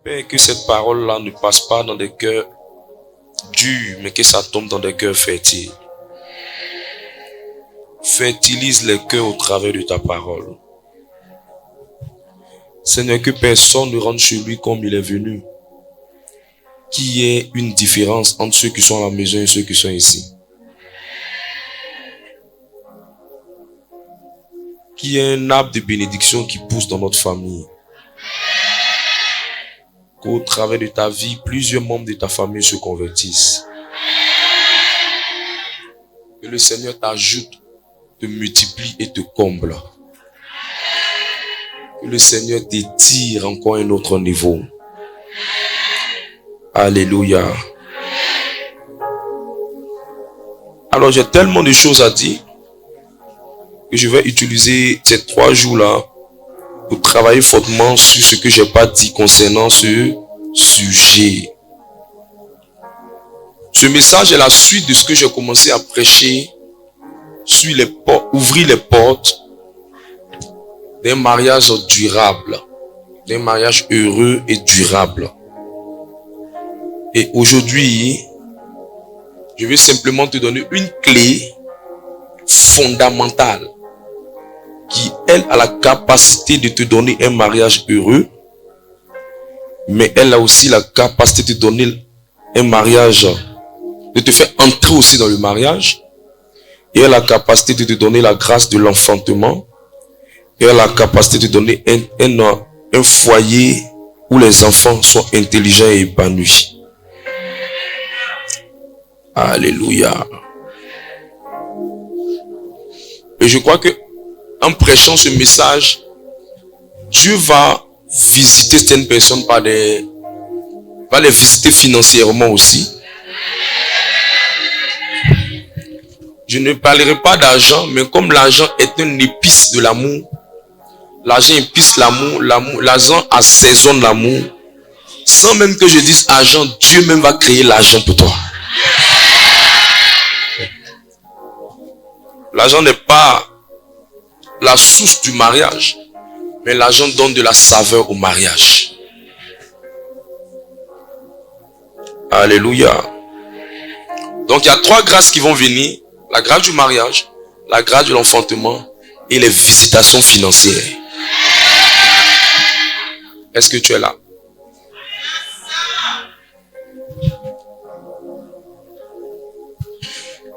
Père, que cette parole-là ne passe pas dans des cœurs durs, mais que ça tombe dans des cœurs fertiles. Fertilise les cœurs au travers de ta parole. Seigneur, que personne ne rentre chez lui comme il est venu. Qu'il y ait une différence entre ceux qui sont à la maison et ceux qui sont ici. Qu'il y ait un arbre de bénédiction qui pousse dans notre famille. Qu'au travers de ta vie, plusieurs membres de ta famille se convertissent. Que le Seigneur t'ajoute, te multiplie et te comble. Que le Seigneur t'étire encore à un autre niveau. Alléluia. Alors j'ai tellement de choses à dire que je vais utiliser ces 3 jours-là pour travailler fortement sur ce que je n'ai pas dit concernant ce sujet. Ce message est la suite de ce que j'ai commencé à prêcher sur les portes, ouvrir les portes d'un mariage durable, d'un mariage heureux et durable. Et aujourd'hui, je vais simplement te donner une clé fondamentale qui, elle, a la capacité de te donner un mariage heureux, mais elle a aussi la capacité de te donner un mariage, de te faire entrer aussi dans le mariage, et elle a la capacité de te donner la grâce de l'enfantement, et elle a la capacité de te donner un foyer où les enfants sont intelligents et épanouis. Alléluia. Et je crois que en prêchant ce message, Dieu va visiter certaines personnes va les visiter financièrement aussi. Je ne parlerai pas d'argent, mais comme l'argent est une épice de l'amour, l'argent épice l'amour, l'argent assaisonne l'amour. Sans même que je dise argent, Dieu même va créer l'argent pour toi. L'argent n'est pas la source du mariage, mais l'argent donne de la saveur au mariage. Alléluia. Donc il y a 3 grâces qui vont venir. La grâce du mariage, la grâce de l'enfantement et les visitations financières. Est-ce que tu es là?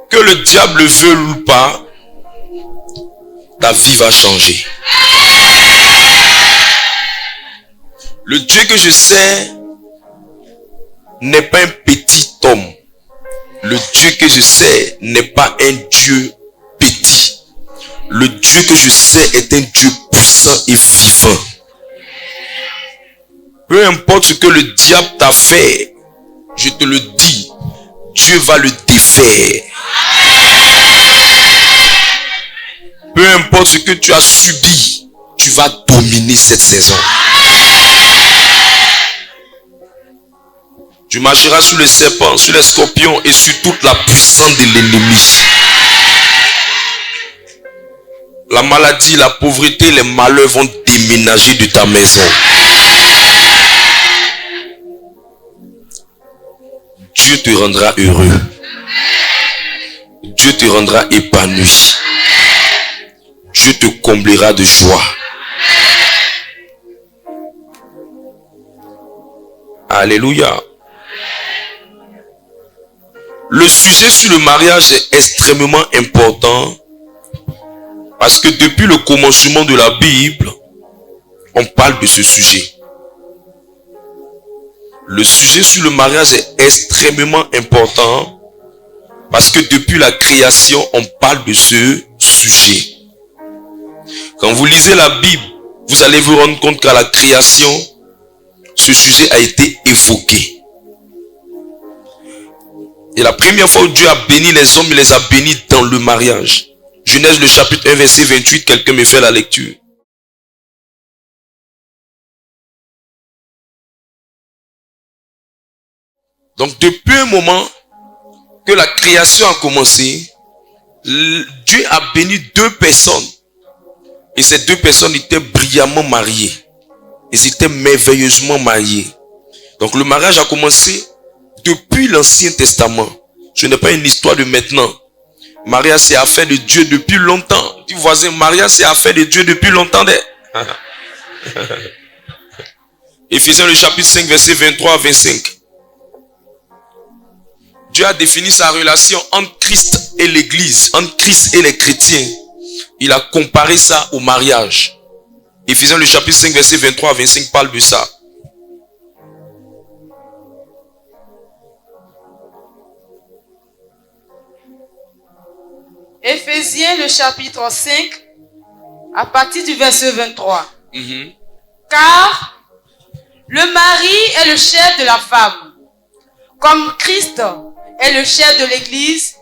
Que le diable veuille ou pas, ta vie va changer. Le Dieu que je sais n'est pas un petit homme. Le Dieu que je sais n'est pas un Dieu petit. Le Dieu que je sais est un Dieu puissant et vivant. Peu importe ce que le diable t'a fait, je te le dis, Dieu va le défaire. Peu importe ce que tu as subi, tu vas dominer cette saison. Tu marcheras sur les serpents, sur les scorpions et sur toute la puissance de l'ennemi. La maladie, la pauvreté, les malheurs vont déménager de ta maison. Dieu te rendra heureux. Dieu te rendra épanoui. Dieu te comblera de joie. Alléluia. Le sujet sur le mariage est extrêmement important parce que depuis le commencement de la Bible, on parle de ce sujet. Le sujet sur le mariage est extrêmement important parce que depuis la création, on parle de ce sujet. Quand vous lisez la Bible, vous allez vous rendre compte qu'à la création, ce sujet a été évoqué. Et la première fois où Dieu a béni les hommes, il les a bénis dans le mariage. Genèse le chapitre 1 verset 28, quelqu'un me fait la lecture. Donc depuis un moment que la création a commencé, Dieu a béni 2 personnes. Et ces 2 personnes étaient brillamment mariées. Ils étaient merveilleusement mariés. Donc le mariage a commencé depuis l'Ancien Testament. Ce n'est pas une histoire de maintenant. Mariage, c'est affaire de Dieu depuis longtemps. Dis voisin, mariage, c'est affaire de Dieu depuis longtemps. Éphésiens le chapitre 5, verset 23 à 25. Dieu a défini sa relation entre Christ et l'Église, entre Christ et les chrétiens. Il a comparé ça au mariage. Éphésiens le chapitre 5, verset 23 à 25 parle de ça. Éphésiens le chapitre 5, à partir du verset 23. Car le mari est le chef de la femme, comme Christ est le chef de l'Église,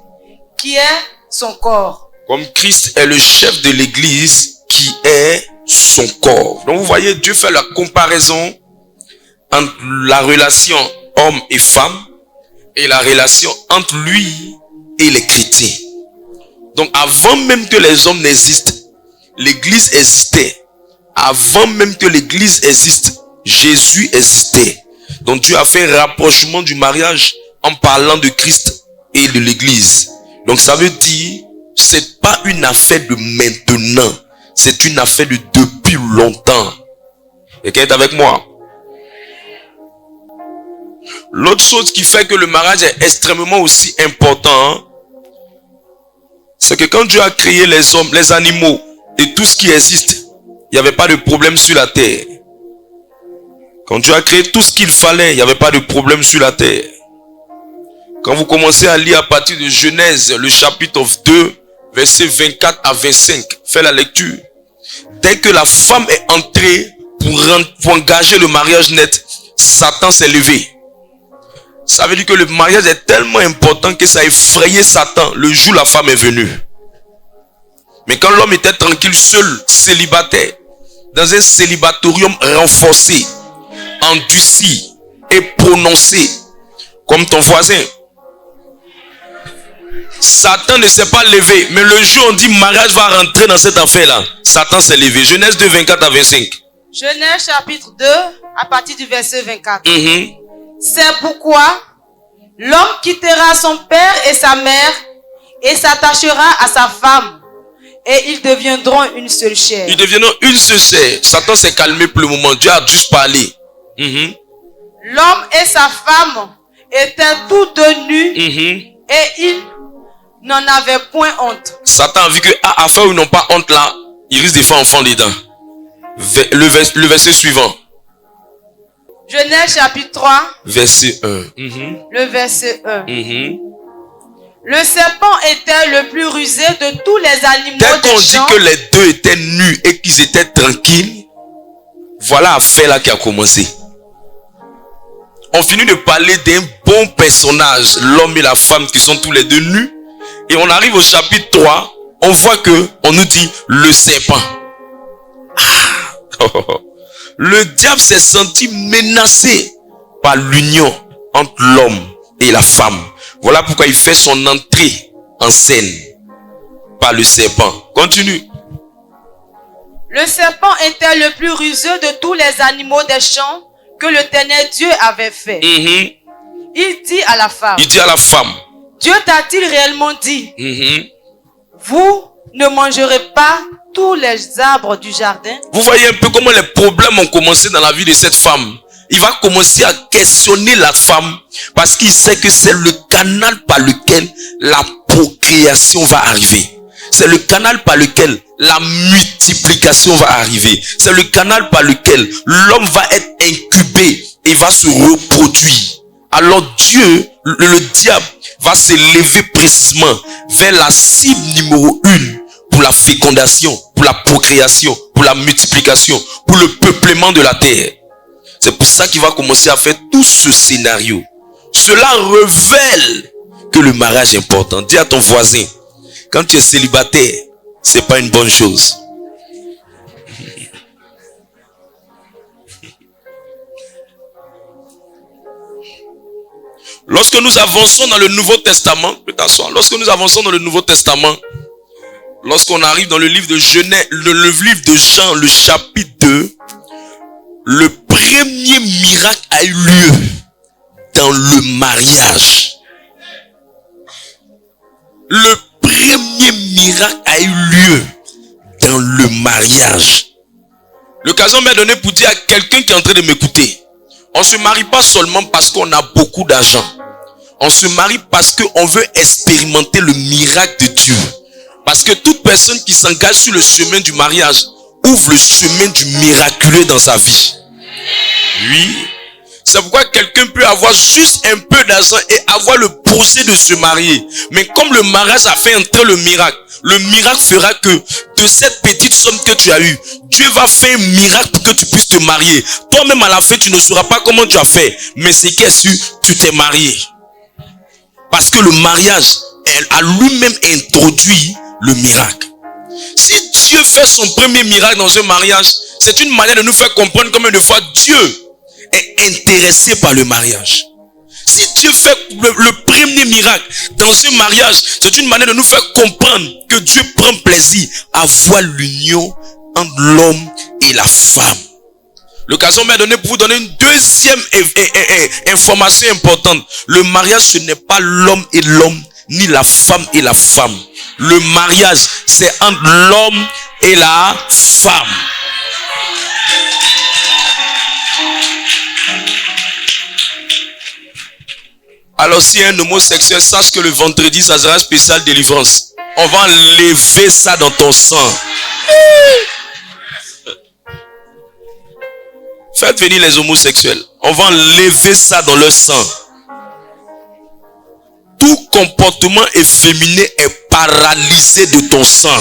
qui est son corps. Comme Christ est le chef de l'Église, qui est son corps. Donc vous voyez, Dieu fait la comparaison entre la relation homme et femme et la relation entre lui et les chrétiens. Donc avant même que les hommes n'existent, l'Église existait. Avant même que l'Église existe, Jésus existait. Donc Dieu a fait un rapprochement du mariage en parlant de Christ et de l'Église. Donc ça veut dire, c'est pas une affaire de maintenant, c'est une affaire de depuis longtemps. Et qui est avec moi? L'autre chose qui fait que le mariage est extrêmement aussi important, c'est que quand Dieu a créé les hommes, les animaux et tout ce qui existe, il n'y avait pas de problème sur la terre. Quand Dieu a créé tout ce qu'il fallait, il n'y avait pas de problème sur la terre. Quand vous commencez à lire à partir de Genèse, le chapitre 2, versets 24 à 25, faites la lecture. Dès que la femme est entrée pour engager le mariage net, Satan s'est levé. Ça veut dire que le mariage est tellement important que ça a effrayé Satan le jour où la femme est venue. Mais quand l'homme était tranquille, seul, célibataire, dans un célibatorium renforcé, endurci et prononcé, comme ton voisin, Satan ne s'est pas levé. Mais le jour où on dit mariage va rentrer dans cette affaire-là, Satan s'est levé. Genèse 2, 24 à 25. Genèse chapitre 2, à partir du verset 24. C'est pourquoi l'homme quittera son père et sa mère et s'attachera à sa femme et ils deviendront une seule chair. Ils deviendront une seule chair. Satan s'est calmé pour le moment. Dieu a juste parlé. L'homme et sa femme étaient tous deux nus et ils n'en avaient point honte. Satan a vu que à affaire où ils n'ont pas honte là, il risque de faire enfant dedans. Le verset suivant. Genèse chapitre 3. Verset 1. Le verset 1. Le serpent était le plus rusé de tous les animaux Dès qu'on des dit champs. que les deux étaient nus et qu'ils étaient tranquilles, voilà l'affaire là qui a commencé. On finit de parler d'un bon personnage, l'homme et la femme qui sont tous les deux nus. Et on arrive au chapitre 3, on voit que on nous dit le serpent. Le diable s'est senti menacé par l'union entre l'homme et la femme. Voilà pourquoi il fait son entrée en scène par le serpent. Continue. Le serpent était le plus rusé de tous les animaux des champs que l'Éternel Dieu avait fait. Il dit à la femme. Il dit à la femme. Dieu t'a-t-il réellement dit, vous ne mangerez pas tous les arbres du jardin? Vous voyez un peu comment les problèmes ont commencé dans la vie de cette femme. Il va commencer à questionner la femme parce qu'il sait que c'est le canal par lequel la procréation va arriver. C'est le canal par lequel la multiplication va arriver. C'est le canal par lequel l'homme va être incubé et va se reproduire. Alors Dieu, le diable, va se lever précisément vers la cible numéro 1 pour la fécondation, pour la procréation, pour la multiplication, pour le peuplement de la terre. C'est pour ça qu'il va commencer à faire tout ce scénario. Cela révèle que le mariage est important. Dis à ton voisin, quand tu es célibataire, c'est pas une bonne chose. Lorsque nous avançons dans le Nouveau Testament, lorsque nous avançons dans le Nouveau Testament, lorsqu'on arrive dans le livre de Genèse, le livre de Jean, le chapitre 2, Le premier miracle a eu lieu dans le mariage. Le premier miracle a eu lieu dans le mariage. L'occasion m'est donnée pour dire à quelqu'un qui est en train de m'écouter, on ne se marie pas seulement parce qu'on a beaucoup d'argent. On se marie parce qu'on veut expérimenter le miracle de Dieu. Parce que toute personne qui s'engage sur le chemin du mariage ouvre le chemin du miraculeux dans sa vie. Oui. C'est pourquoi quelqu'un peut avoir juste un peu d'argent et avoir le projet de se marier. Mais comme le mariage a fait entrer le miracle fera que de cette petite somme que tu as eue, Dieu va faire un miracle pour que tu puisses te marier. Toi-même à la fin, tu ne sauras pas comment tu as fait. Mais ce qui est sûr, tu t'es marié. Parce que le mariage a lui-même introduit le miracle. Si Dieu fait son premier miracle dans un mariage, c'est une manière de nous faire comprendre combien de fois Dieu est intéressé par le mariage. Si Dieu fait le premier miracle dans un mariage, c'est une manière de nous faire comprendre que Dieu prend plaisir à voir l'union entre l'homme et la femme. L'occasion m'est donnée pour vous donner une deuxième information importante. Le mariage, ce n'est pas l'homme et l'homme, ni la femme et la femme. Le mariage, c'est entre l'homme et la femme. Alors si un homosexuel, sache que le vendredi, ça sera spécial délivrance. On va enlever ça dans ton sang. Faites venir les homosexuels. On va enlever ça dans leur sang. Tout comportement efféminé est paralysé de ton sang.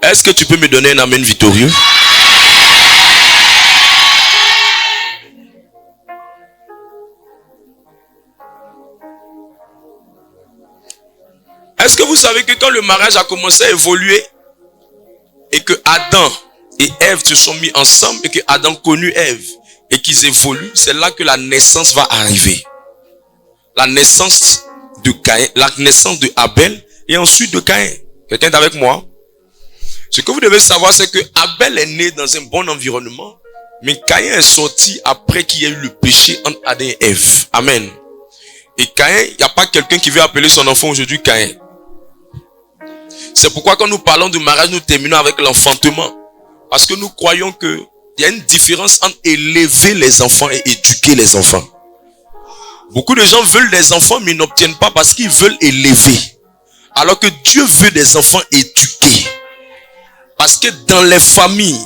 Est-ce que tu peux me donner un amen victorieux? Est-ce que vous savez que quand le mariage a commencé à évoluer et que Adam et Ève se sont mis ensemble et que Adam connut Ève et qu'ils évoluent, c'est là que la naissance va arriver. La naissance de Caïn, la naissance de Abel et ensuite de Caïn. Quelqu'un est avec moi? Ce que vous devez savoir, c'est que Abel est né dans un bon environnement, mais Caïn est sorti après qu'il y ait eu le péché entre Adam et Ève. Amen. Et Caïn, il n'y a pas quelqu'un qui veut appeler son enfant aujourd'hui Caïn. C'est pourquoi quand nous parlons du mariage, nous terminons avec l'enfantement. Parce que nous croyons qu'il y a une différence entre élever les enfants et éduquer les enfants. Beaucoup de gens veulent des enfants mais ils n'obtiennent pas parce qu'ils veulent élever. Alors que Dieu veut des enfants éduqués. Parce que dans les familles,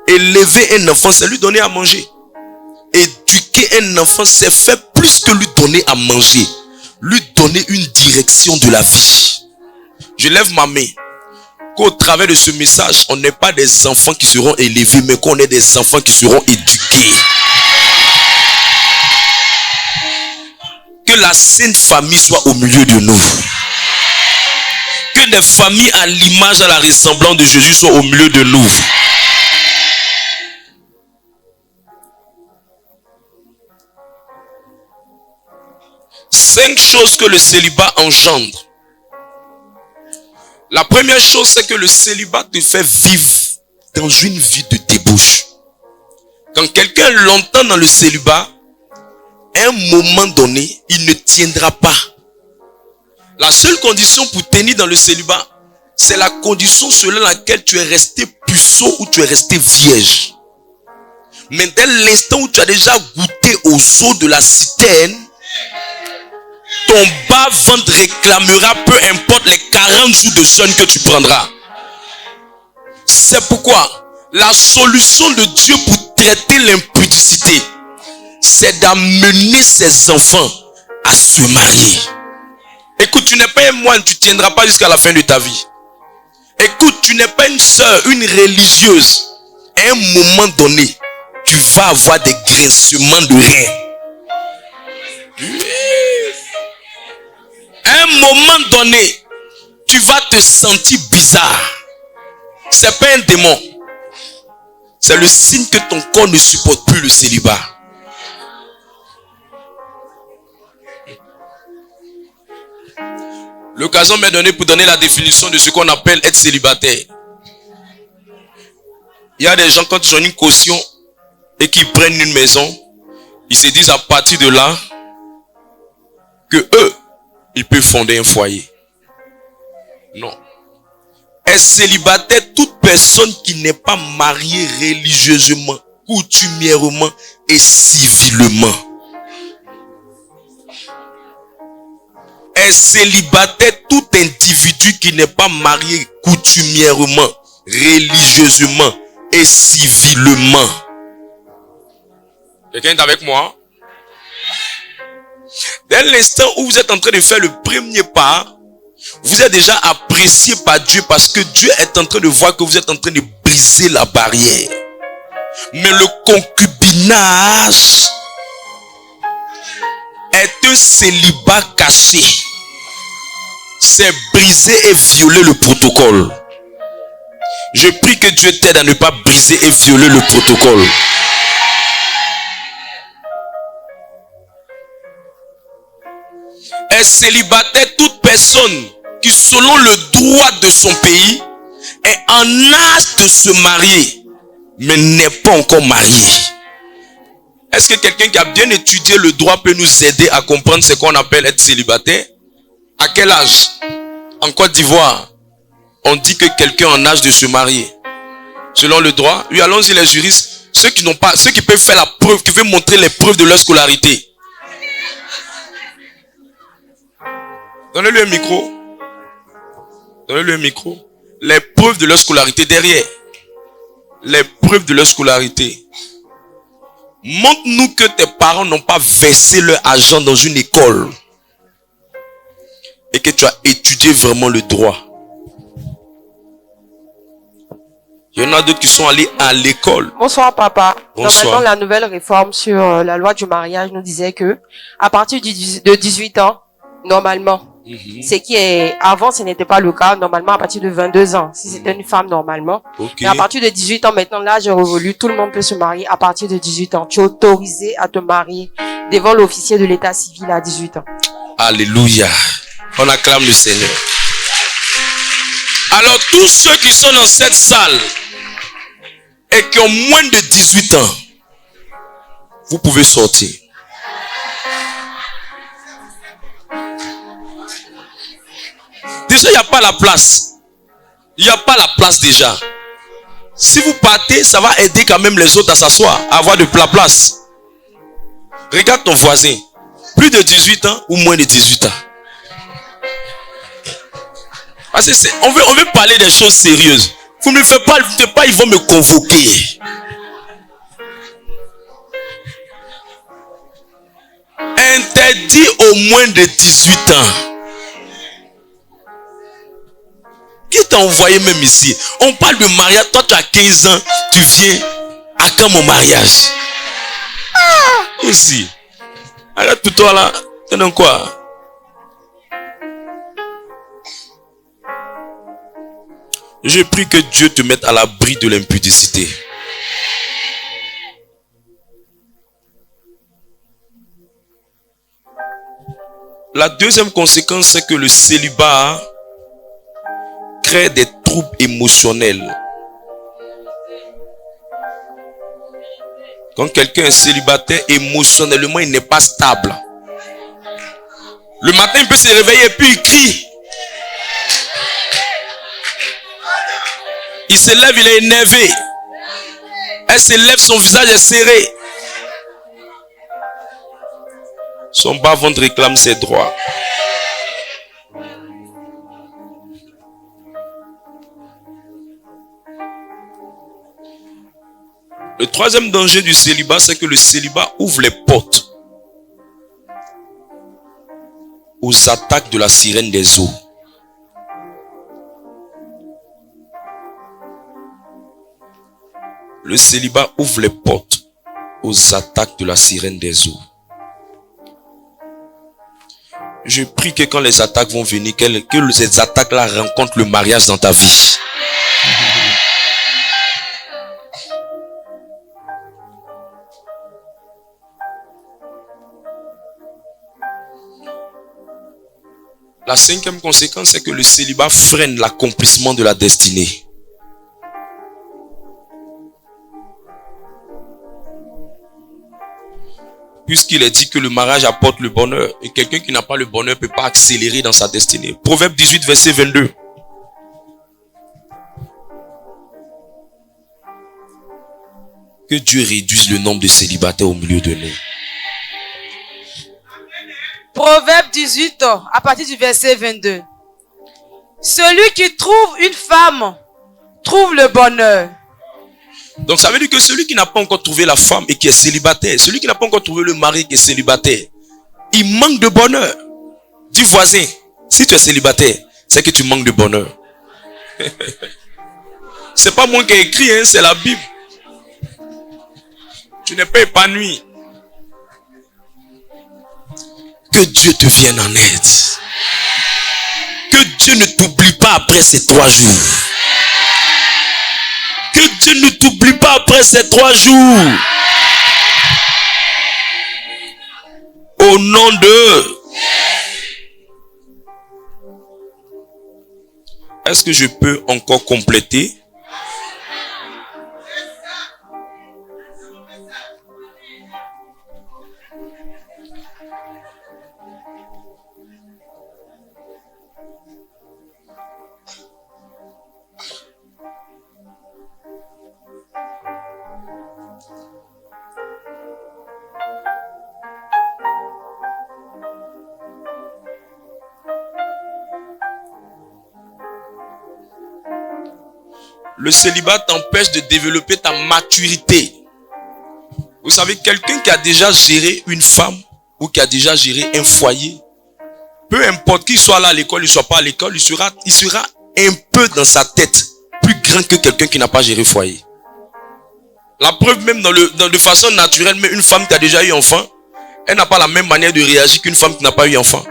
élever un enfant, c'est lui donner à manger. Éduquer un enfant, c'est faire plus que lui donner à manger. Lui donner une direction de la vie. Je lève ma main. Qu'au travers de ce message, on n'est pas des enfants qui seront élevés, mais qu'on est des enfants qui seront éduqués. Que la sainte famille soit au milieu de nous. Que des familles à l'image, à la ressemblance de Jésus soient au milieu de nous. Cinq choses que le célibat engendre. La première chose, c'est que le célibat te fait vivre dans une vie de débauche. Quand quelqu'un l'entend dans le célibat, à un moment donné, il ne tiendra pas. La seule condition pour tenir dans le célibat, c'est la condition selon laquelle tu es resté puceau ou tu es resté vierge. Mais dès l'instant où tu as déjà goûté aux eaux de la citerne, ton bas-ventre réclamera peu importe les 40 jours de jeûne que tu prendras. C'est pourquoi la solution de Dieu pour traiter l'impudicité, c'est d'amener ses enfants à se marier. Écoute, tu n'es pas un moine, tu ne tiendras pas jusqu'à la fin de ta vie. Écoute, tu n'es pas une sœur, une religieuse. À un moment donné, tu vas avoir des grincements de reins. À un moment donné, tu vas te sentir bizarre. C'est pas un démon. C'est le signe que ton corps ne supporte plus le célibat. L'occasion m'est donnée pour donner la définition de ce qu'on appelle être célibataire. Il y a des gens, quand ils ont une caution et qu'ils prennent une maison, ils se disent à partir de là que eux, ils peuvent fonder un foyer. Non. Est célibataire toute personne qui n'est pas mariée religieusement, coutumièrement et civilement. Est célibataire tout individu qui n'est pas marié coutumièrement, religieusement et civilement. Quelqu'un est avec moi? Dès l'instant où vous êtes en train de faire le premier pas, vous êtes déjà apprécié par Dieu parce que Dieu est en train de voir que vous êtes en train de briser la barrière. Mais le concubinage est un célibat caché. C'est briser et violer le protocole. Je prie que Dieu t'aide à ne pas briser et violer le protocole. Est célibataire toute personne qui, selon le droit de son pays, est en âge de se marier, mais n'est pas encore marié. Est-ce que quelqu'un qui a bien étudié le droit peut nous aider à comprendre ce qu'on appelle être célibataire? À quel âge? En Côte d'Ivoire, on dit que quelqu'un est en âge de se marier. Selon le droit, oui, allons-y les juristes, ceux qui peuvent faire la preuve, qui peuvent montrer les preuves de leur scolarité. Donnez-lui un micro. Donnez-lui un micro. Les preuves de leur scolarité derrière. Les preuves de leur scolarité. Montre-nous que tes parents n'ont pas versé leur argent dans une école. Et que tu as étudié vraiment le droit. Il y en a d'autres qui sont allés à l'école. Bonsoir papa. Bonsoir. Normalement, la nouvelle réforme sur la loi du mariage nous disait que à partir de 18 ans, normalement, ce qui est avant, ce n'était pas le cas. Normalement, à partir de 22 ans, si c'était une femme, normalement. Okay. Mais à partir de 18 ans, maintenant, l'âge est révolu. Tout le monde peut se marier à partir de 18 ans. Tu es autorisé à te marier devant l'officier de l'état civil à 18 ans. Alléluia. On acclame le Seigneur. Alors, tous ceux qui sont dans cette salle et qui ont moins de 18 ans, vous pouvez sortir. Déjà, il n'y a pas la place. Il n'y a pas la place déjà. Si vous partez, ça va aider quand même les autres à s'asseoir, à avoir de la place. Regarde ton voisin. Plus de 18 ans ou moins de 18 ans. Parce que on veut parler des choses sérieuses. Vous ne me faites pas, ils vont me convoquer. Interdit au moins de 18 ans. Qui t'a envoyé même ici? On parle de mariage. Toi, tu as 15 ans. Tu viens. À quand mon mariage? Ah, aussi. Arrête pour toi là. T'es dans quoi? Je prie que Dieu te mette à l'abri de l'impudicité. La deuxième conséquence, c'est que le célibat crée des troubles émotionnels. Quand quelqu'un est célibataire, émotionnellement, il n'est pas stable. Le matin, il peut se réveiller et puis il crie. Il se lève, il est énervé. Elle se lève, son visage est serré. Son bas-ventre réclame ses droits. Le troisième danger du célibat, c'est que le célibat ouvre les portes aux attaques de la sirène des eaux. Le célibat ouvre les portes aux attaques de la sirène des eaux. Je prie que quand les attaques vont venir, que ces attaques-là rencontrent le mariage dans ta vie. La cinquième conséquence, c'est que le célibat freine l'accomplissement de la destinée. Puisqu'il est dit que le mariage apporte le bonheur. Et quelqu'un qui n'a pas le bonheur ne peut pas accélérer dans sa destinée. Proverbe 18, verset 22. Que Dieu réduise le nombre de célibataires au milieu de nous. Proverbe 18, à partir du verset 22. Celui qui trouve une femme trouve le bonheur. Donc ça veut dire que celui qui n'a pas encore trouvé la femme et qui est célibataire, celui qui n'a pas encore trouvé le mari qui est célibataire, il manque de bonheur. Dis voisin, si tu es célibataire, c'est que tu manques de bonheur. C'est pas moi qui ai écrit, hein, c'est la Bible. Tu n'es pas épanoui. Que Dieu te vienne en aide. Que Dieu ne t'oublie pas après ces 3 jours. Que Dieu ne t'oublie pas après ces 3 jours. Au nom de... Est-ce que je peux encore compléter? Le célibat t'empêche de développer ta maturité. Vous savez, quelqu'un qui a déjà géré une femme ou qui a déjà géré un foyer, peu importe qu'il soit là à l'école, il ne soit pas à l'école, il sera un peu dans sa tête plus grand que quelqu'un qui n'a pas géré foyer. La preuve même de façon naturelle, mais une femme qui a déjà eu enfant, elle n'a pas la même manière de réagir qu'une femme qui n'a pas eu enfant.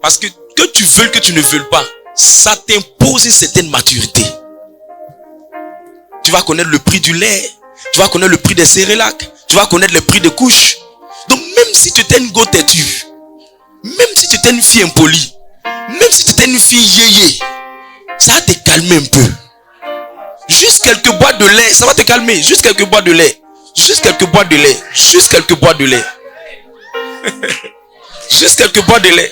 Parce que tu veuilles, que tu ne veuilles pas, ça t'impose une certaine maturité. Tu vas connaître le prix du lait, tu vas connaître le prix des cérélacs, tu vas connaître le prix des couches. Donc même si tu étais une go têtue, même si tu étais une fille impolie, même si tu étais une fille yéyé, ça va te calmer un peu. Juste quelques boîtes de lait, ça va te calmer. Juste quelques boîtes de lait. Juste quelques boîtes de lait. Juste quelques boîtes de lait. Juste quelques boîtes de lait.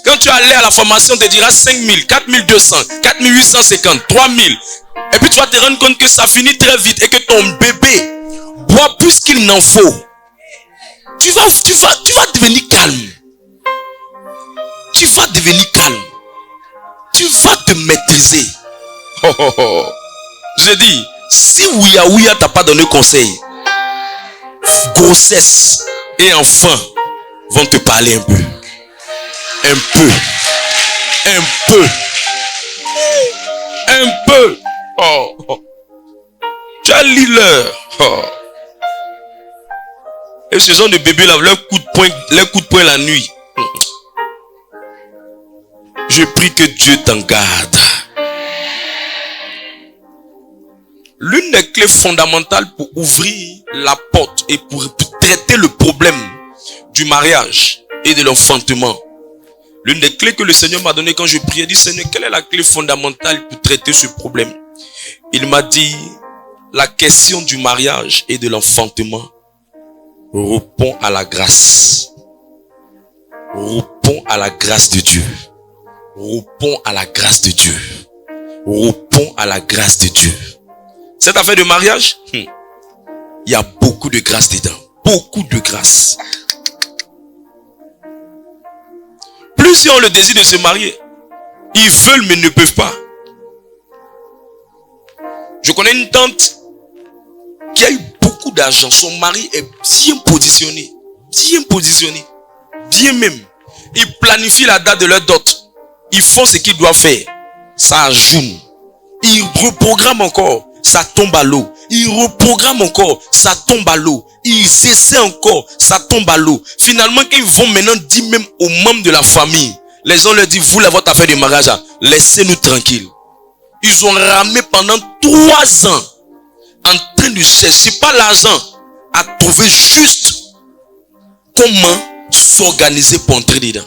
Quand tu allais à la formation, on te dira 5000, 4200, 4850, 3000. Et puis tu vas te rendre compte que ça finit très vite et que ton bébé boit plus qu'il n'en faut. Tu vas devenir calme. Tu vas devenir calme. Tu vas te maîtriser. Oh, oh, oh. Je dis, si Ouya t'a pas donné conseil, grossesse et enfants vont te parler un peu. Un peu. Un peu. Un peu. Oh, oh. Tu as l'heure. Oh. Et ce genre de bébés là, leur coup de poing la nuit. Je prie que Dieu t'en garde. L'une des clés fondamentales pour ouvrir la porte et pour traiter le problème du mariage et de l'enfantement. L'une des clés que le Seigneur m'a donné quand je priais, dit Seigneur, quelle est la clé fondamentale pour traiter ce problème? Il m'a dit, la question du mariage et de l'enfantement répond à la grâce. Répond à la grâce de Dieu. Répond à la grâce de Dieu. Répond à la grâce de Dieu. Cette affaire de mariage, il y a beaucoup de grâce dedans. Beaucoup de grâce. Plusieurs ont le désir de se marier. Ils veulent mais ne peuvent pas. Je connais une tante qui a eu beaucoup d'argent. Son mari est bien positionné. Bien positionné. Bien même. Ils planifient la date de leur dot. Ils font ce qu'ils doivent faire. Ça ajoute. Ils reprogramment encore. Ça tombe à l'eau. Ils reprogramment encore, ça tombe à l'eau. Ils essaient encore, ça tombe à l'eau. Finalement, quand ils vont maintenant dire même aux membres de la famille, les gens leur disent, vous, votre affaire de mariage, laissez-nous tranquilles. Ils ont ramé pendant 3 ans en train de chercher pas l'argent, à trouver juste comment s'organiser pour entrer dedans.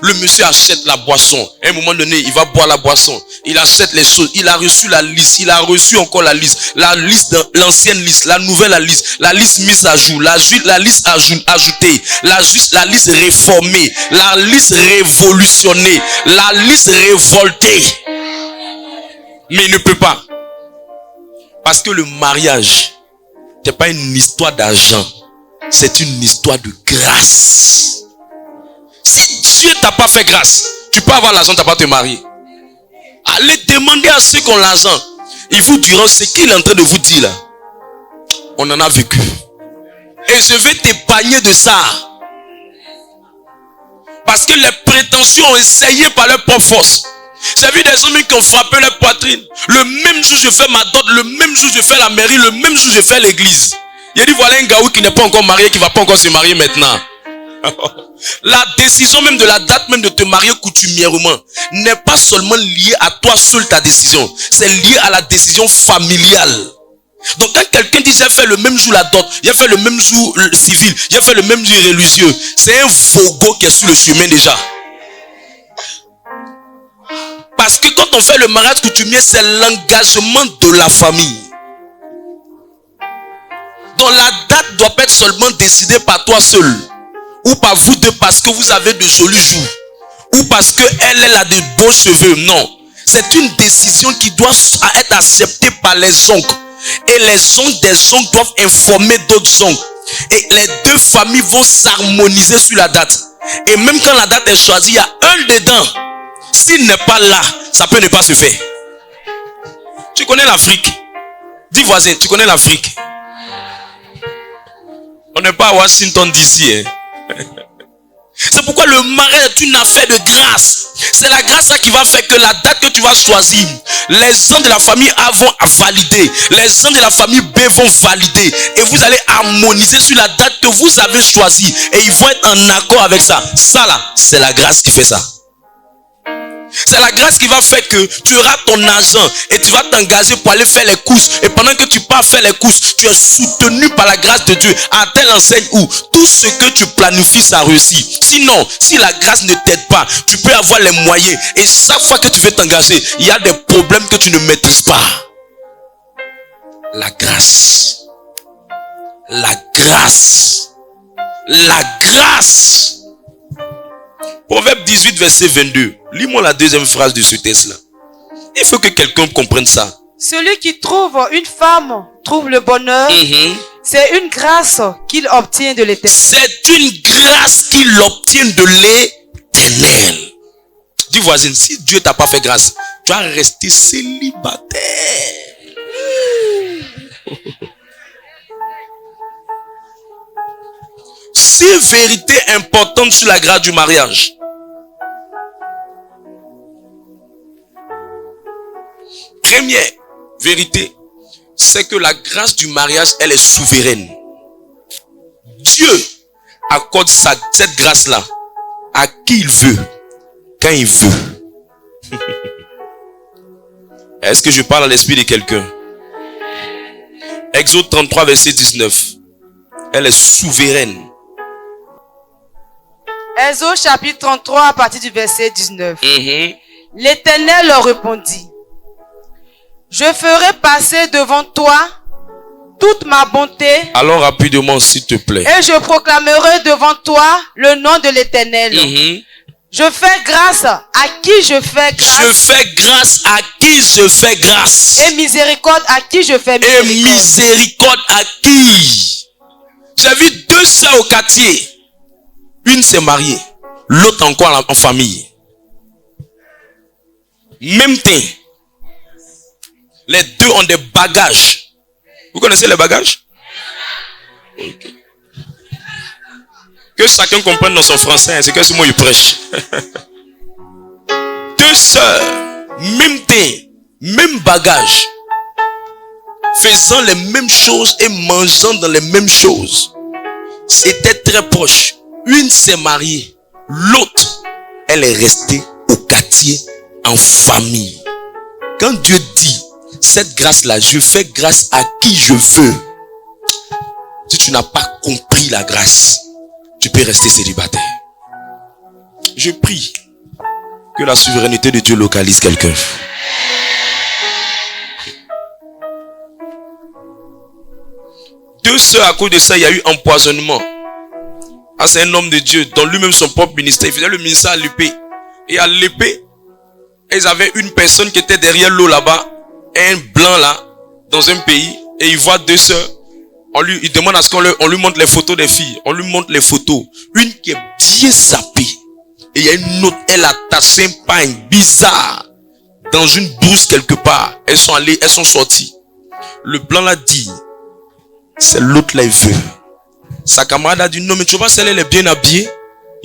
Le monsieur achète la boisson. À un moment donné, il va boire la boisson. Il achète les choses. Il a reçu la liste. Il a reçu encore la liste. La liste, l'ancienne liste, la nouvelle liste. La liste mise à jour. La liste ajoutée. La liste réformée. La liste révolutionnée. La liste révoltée. Mais il ne peut pas. Parce que le mariage, c'est pas une histoire d'argent. C'est une histoire de grâce. Si Dieu t'a pas fait grâce, tu peux avoir l'argent, tu n'as pas te marier. Allez demander à ceux qui ont l'argent. Ils vous diront ce qu'il est en train de vous dire là. On en a vécu. Et je vais t'épargner de ça. Parce que les prétentieux ont essayé par leur propre force. J'ai vu des hommes qui ont frappé leur poitrine. Le même jour je fais ma dot, le même jour je fais la mairie, le même jour je fais l'église. Il a dit voilà un gars qui n'est pas encore marié, qui ne va pas encore se marier maintenant. La décision même de la date même de te marier coutumièrement n'est pas seulement liée à toi seul ta décision. C'est lié à la décision familiale. Donc quand quelqu'un dit j'ai fait le même jour la dot, j'ai fait le même jour civil, j'ai fait le même jour religieux, c'est un fogo qui est sur le chemin déjà. Parce que quand on fait le mariage coutumier, c'est l'engagement de la famille. Donc la date doit pas être seulement décidée par toi seul. Ou par vous deux parce que vous avez de jolis joues. Ou parce qu'elle a de beaux cheveux. Non. C'est une décision qui doit être acceptée par les oncles. Et les oncles des oncles doivent informer d'autres oncles. Et les deux familles vont s'harmoniser sur la date. Et même quand la date est choisie, il y a un dedans. S'il n'est pas là, ça peut ne pas se faire. Tu connais l'Afrique? Dis voisin, tu connais l'Afrique? On n'est pas à Washington DC. C'est pourquoi le mariage est une affaire de grâce. C'est la grâce qui va faire que la date que tu vas choisir, les gens de la famille A vont valider, les gens de la famille B vont valider, et vous allez harmoniser sur la date que vous avez choisie, et ils vont être en accord avec ça. Ça là, c'est la grâce qui fait ça. C'est la grâce qui va faire que tu auras ton argent et tu vas t'engager pour aller faire les courses. Et pendant que tu pars faire les courses, tu es soutenu par la grâce de Dieu à telle enseigne où tout ce que tu planifies, ça réussit. Sinon, si la grâce ne t'aide pas, tu peux avoir les moyens. Et chaque fois que tu veux t'engager, il y a des problèmes que tu ne maîtrises pas. La grâce. La grâce. La grâce. Proverbe 18, verset 22. Lis-moi la deuxième phrase de ce texte-là. Il faut que quelqu'un comprenne ça. Celui qui trouve une femme trouve le bonheur. C'est une grâce qu'il obtient de l'Éternel. C'est une grâce qu'il obtient de l'Éternel. Dis voisine, si Dieu t'a pas fait grâce, tu vas rester célibataire. Six vérités importantes sur la grâce du mariage. Première vérité, c'est que la grâce du mariage, elle est souveraine. Dieu accorde cette grâce-là à qui il veut, quand il veut. Est-ce que je parle à l'esprit de quelqu'un? Exode 33, verset 19. Elle est souveraine. Exode chapitre 33 à partir du verset 19. L'Éternel leur répondit: je ferai passer devant toi toute ma bonté. Alors rapidement s'il te plaît. Et je proclamerai devant toi le nom de l'Éternel. Je fais grâce à qui je fais grâce. Je fais grâce à qui je fais grâce. Et miséricorde à qui je fais miséricorde. Et miséricorde à qui. J'ai vu deux sœurs au quartier. Une s'est mariée, l'autre encore en famille. Même temps. Les deux ont des bagages. Vous connaissez les bagages? Okay. Que chacun comprenne dans son français. C'est que ce mot il prêche. Deux sœurs, même temps, même bagage, faisant les mêmes choses et mangeant dans les mêmes choses. C'était très proche. Une s'est mariée, l'autre, elle est restée au quartier en famille. Quand Dieu dit cette grâce-là, je fais grâce à qui je veux. Si tu n'as pas compris la grâce, tu peux rester célibataire. Je prie que la souveraineté de Dieu localise quelqu'un. Deux sœurs, à cause de ça, il y a eu empoisonnement. Ah, c'est un homme de Dieu, dans lui-même son propre ministère. Il faisait le ministère à l'épée. Et à l'épée, ils avaient une personne qui était derrière l'eau là-bas, un blanc là, dans un pays, et il voit deux sœurs. Il demande à ce qu'on lui montre les photos des filles. On lui montre les photos. Une qui est bien sapée. Et il y a une autre, elle a tassé un pain bizarre dans une brousse quelque part. Elles sont sorties. Le blanc l'a dit, c'est l'autre là, il veut. Sa camarade a dit, non, mais tu vois, celle elle est bien habillée.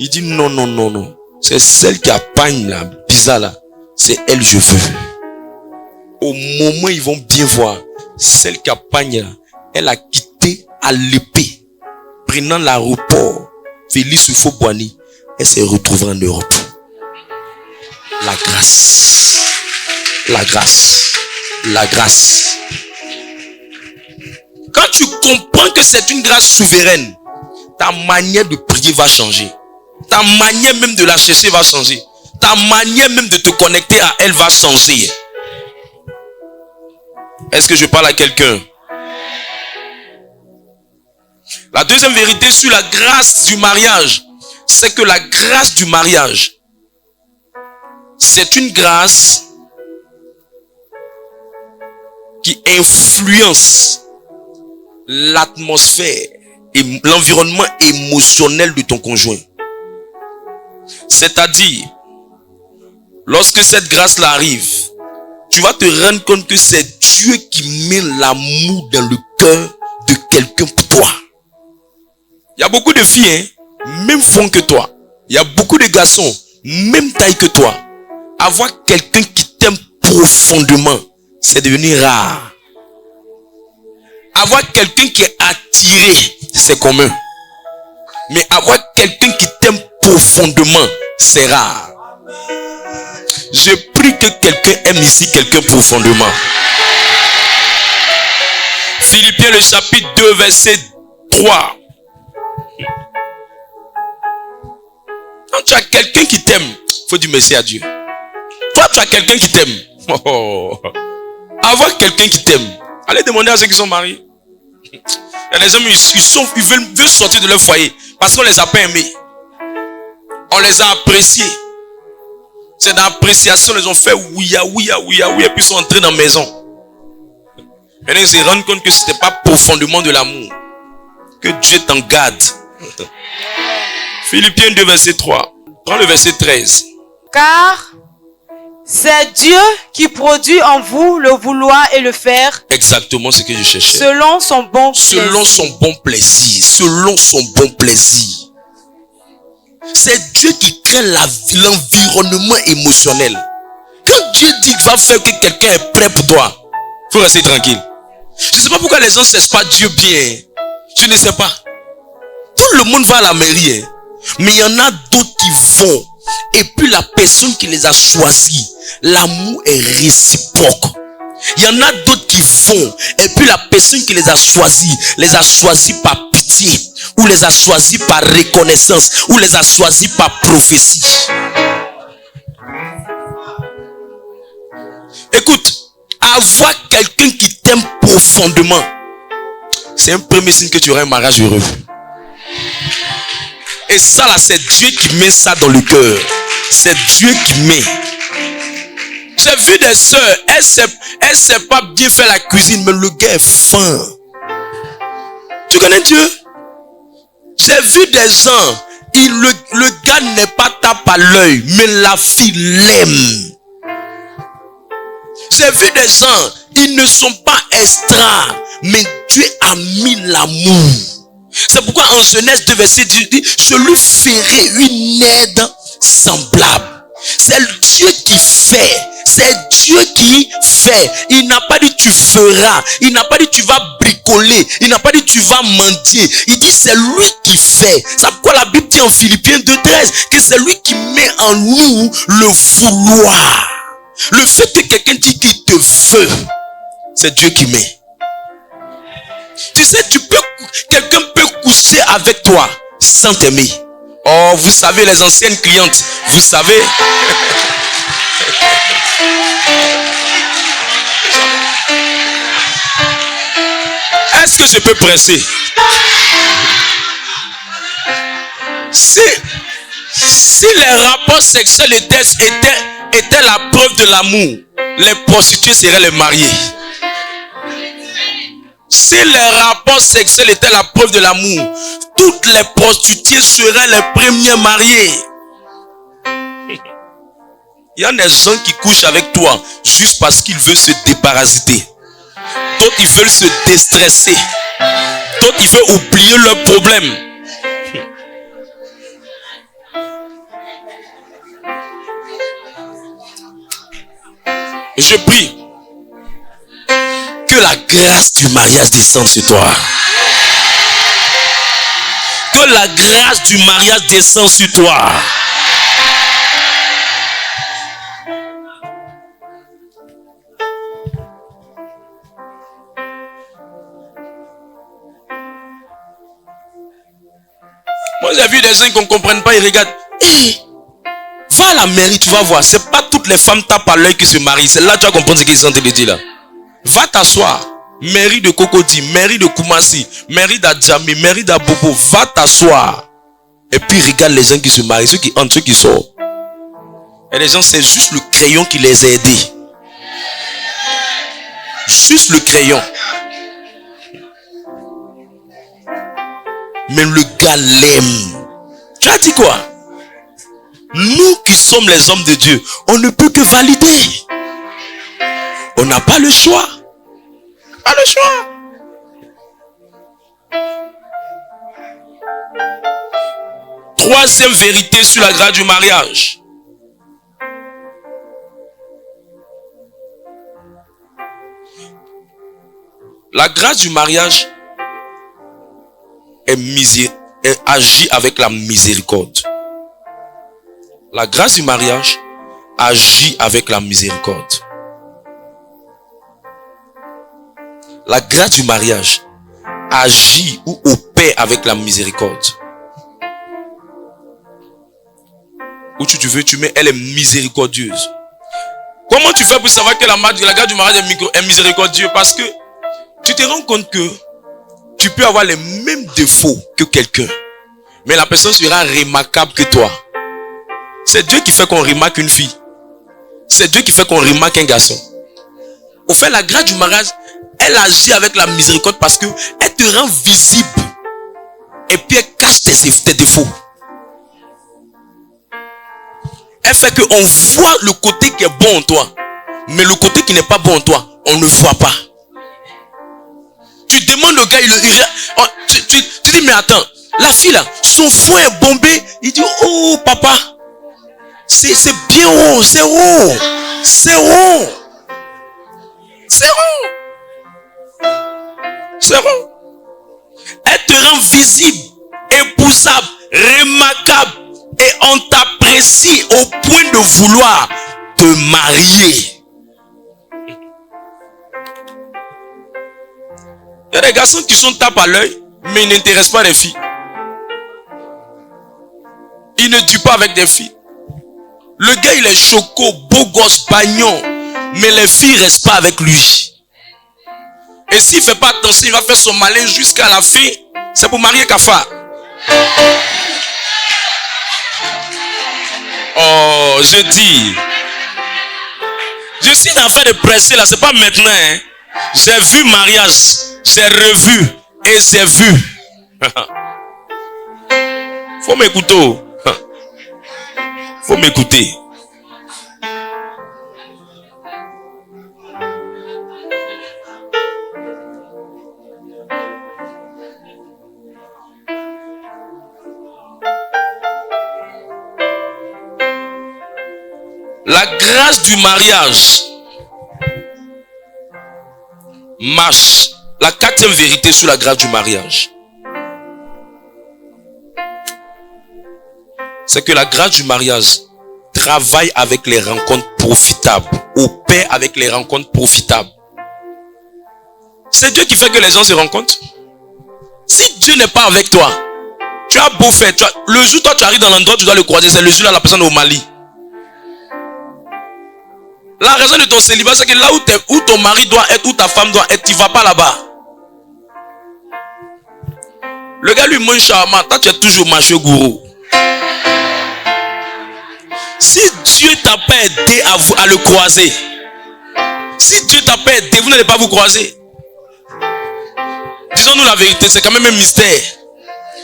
Il dit, non, non, non, non. C'est celle qui a pagne là, bizarre là. C'est elle, je veux. Au moment, ils vont bien voir. Celle qui a pagne là, elle a quitté à l'épée. Prenant l'aéroport Félix Houphouët-Boigny. Elle s'est retrouvée en Europe. La grâce. La grâce. La grâce. Quand tu comprends que c'est une grâce souveraine, ta manière de prier va changer. Ta manière même de la chercher va changer. Ta manière même de te connecter à elle va changer. Est-ce que je parle à quelqu'un? La deuxième vérité sur la grâce du mariage, c'est que la grâce du mariage, c'est une grâce qui influence l'atmosphère et l'environnement émotionnel de ton conjoint. C'est-à-dire, lorsque cette grâce-là arrive, tu vas te rendre compte que c'est Dieu qui met l'amour dans le cœur de quelqu'un pour toi. Il y a beaucoup de filles, même fond que toi. Il y a beaucoup de garçons, même taille que toi. Avoir quelqu'un qui t'aime profondément, c'est devenu rare. Avoir quelqu'un qui est attiré, c'est commun. Mais avoir quelqu'un qui t'aime profondément, c'est rare. Je prie que quelqu'un aime ici quelqu'un profondément. Philippiens le chapitre 2 verset 3. Quand tu as quelqu'un qui t'aime, il faut dire merci à Dieu. Toi, tu as quelqu'un qui t'aime. Oh. Avoir quelqu'un qui t'aime. Allez demander à ceux qui sont mariés. Il y a des hommes, ils veulent sortir de leur foyer parce qu'on les a pas aimés. On les a appréciés. C'est d'appréciation, ils ont fait ouïa, ouïa, ouïa, ouïa, et puis ils sont entrés dans la maison. Et ils se rendent compte que ce n'était pas profondément de l'amour. Que Dieu t'en garde. Philippiens 2, verset 3. Prends le verset 13. Car c'est Dieu qui produit en vous le vouloir et le faire. Exactement ce que je cherchais. Selon son bon plaisir. Selon son bon plaisir. Selon son bon plaisir. C'est Dieu qui crée l'environnement émotionnel. Quand Dieu dit qu'il va faire que quelqu'un est prêt pour toi, il faut rester tranquille. Je ne sais pas pourquoi les gens ne cessent pas Dieu bien. Je ne sais pas. Tout le monde va à la mairie. Mais il y en a d'autres qui vont. Et puis la personne qui les a choisis, l'amour est réciproque. Il y en a d'autres qui vont. Et puis la personne qui les a choisis par pitié. Ou les a choisis par reconnaissance. Ou les a choisis par prophétie. Écoute, avoir quelqu'un qui t'aime profondément, c'est un premier signe que tu auras un mariage heureux. Et ça là, c'est Dieu qui met ça dans le cœur. C'est Dieu qui met. J'ai vu des sœurs, elle sait pas bien faire la cuisine, mais le gars est fin. Tu connais Dieu? J'ai vu des gens, le gars n'est pas tape à l'œil, mais la fille l'aime. J'ai vu des gens, ils ne sont pas extra, mais Dieu a mis l'amour. C'est pourquoi en Genèse 2 verset 10 dit, je lui ferai une aide semblable. C'est Dieu qui fait. C'est Dieu qui fait. Il n'a pas dit tu feras. Il n'a pas dit tu vas bricoler. Il n'a pas dit tu vas mendier. Il dit c'est lui qui fait. C'est pourquoi la Bible dit en Philippiens 2:13 que c'est lui qui met en nous le vouloir. Le fait que quelqu'un dit qu'il te veut, c'est Dieu qui met. Tu sais, quelqu'un peut coucher avec toi sans t'aimer. Oh, vous savez, les anciennes clientes, vous savez. Est-ce que je peux presser? Si les rapports sexuels étaient la preuve de l'amour, les prostituées seraient les mariées. Si les rapports sexuels étaient la preuve de l'amour, toutes les prostituées seraient les premières mariées. Il y a des gens qui couchent avec toi juste parce qu'ils veulent se déparasiter. D'autres, ils veulent se déstresser. D'autres, ils veulent oublier leurs problèmes. Je prie que la grâce du mariage descende sur toi. Que la grâce du mariage descende sur toi. Moi, j'ai vu des gens qui ne comprennent pas, ils regardent. Hey, va à la mairie, tu vas voir. C'est pas toutes les femmes tapent à l'œil qui se marient. C'est là que tu vas comprendre ce qu'ils sont en train de dire là. Va t'asseoir. Mairie de Cocody, mairie de Koumassi, mairie d'Adjamé, mairie d'Abobo. Va t'asseoir. Et puis regarde les gens qui se marient, ceux qui entrent, ceux qui sortent. Et les gens, c'est juste le crayon qui les a aidés. Juste le crayon. Mais le gars l'aime. Tu as dit quoi? Nous qui sommes les hommes de Dieu, on ne peut que valider. On n'a pas le choix. Pas le choix. Troisième vérité sur la grâce du mariage. La grâce du mariage agit avec la miséricorde. La grâce du mariage agit avec la miséricorde. La grâce du mariage agit ou opère avec la miséricorde. Où tu veux, tu mets, elle est miséricordieuse. Comment tu fais pour savoir que la grâce du mariage est miséricordieuse? Parce que tu te rends compte que tu peux avoir les mêmes défauts que quelqu'un, mais la personne sera remarquable que toi. C'est Dieu qui fait qu'on remarque une fille. C'est Dieu qui fait qu'on remarque un garçon. Au fait, la grâce du mariage, elle agit avec la miséricorde parce que elle te rend visible. Et puis elle cache tes défauts. Elle fait qu'on voit le côté qui est bon en toi. Mais le côté qui n'est pas bon en toi, on ne voit pas. Tu demandes au gars, tu dis, mais attends, la fille là, son foie est bombé. Il dit, oh papa, c'est bien rond, c'est rond, c'est rond, c'est rond, c'est rond. Elle te rend visible, épousable, remarquable, et on t'apprécie au point de vouloir te marier. Il y a des garçons qui sont tapés à l'œil, mais ils n'intéressent pas les filles. Il ne tue pas avec des filles. Le gars, il est choco, beau gosse, bagnon, mais les filles ne restent pas avec lui. Et s'il ne fait pas attention, il va faire son malin jusqu'à la fin. C'est pour marier Kafa. Oh, je dis. Je suis en train de presser là, c'est pas maintenant. Hein. J'ai vu mariage. J'ai revu et j'ai vu. Faut m'écouter. Faut m'écouter. La grâce du mariage marche. La quatrième vérité sur la grâce du mariage, c'est que la grâce du mariage travaille avec les rencontres profitables, opère avec les rencontres profitables. C'est Dieu qui fait que les gens se rencontrent. Si Dieu n'est pas avec toi, Tu as beau faire, le jour toi tu arrives dans l'endroit, tu dois le croiser, c'est le jour là la personne est au Mali. La raison de ton célibat, c'est que là où ton mari doit être, où ta femme doit être, tu ne vas pas là-bas. Le gars lui mange shawarma, toi tu es toujours macho gourou. Si Dieu t'a pas aidé à le croiser, si Dieu t'a pas aidé, vous n'allez pas vous croiser. Disons-nous la vérité, c'est quand même un mystère.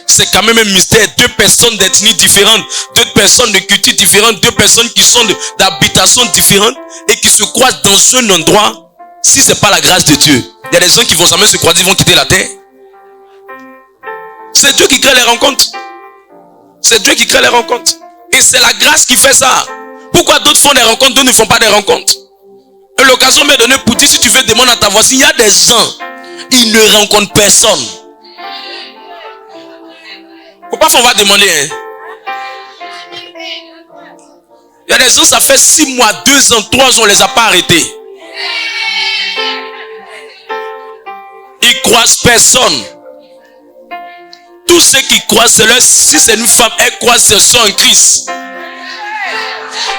C'est quand même un mystère. Deux personnes d'ethnie différentes, deux personnes de culture différentes, deux personnes qui sont d'habitation différentes et qui se croisent dans un endroit. Si ce n'est pas la grâce de Dieu, il y a des gens qui vont jamais se croiser, ils vont quitter la terre. C'est Dieu qui crée les rencontres. C'est Dieu qui crée les rencontres. Et c'est la grâce qui fait ça. Pourquoi d'autres font des rencontres, d'autres ne font pas des rencontres? Et l'occasion m'est donnée pour dire, si tu veux demander à ta voisine, il y a des gens, ils ne rencontrent personne. Faut pas qu'on va demander. Hein. Il y a des gens, ça fait 6 mois, 2 ans, 3 ans, on les a pas arrêtés. Ils croisent personne. Tous ceux qui croisent, c'est leur, si c'est une femme, elle croise ses soeurs en Christ.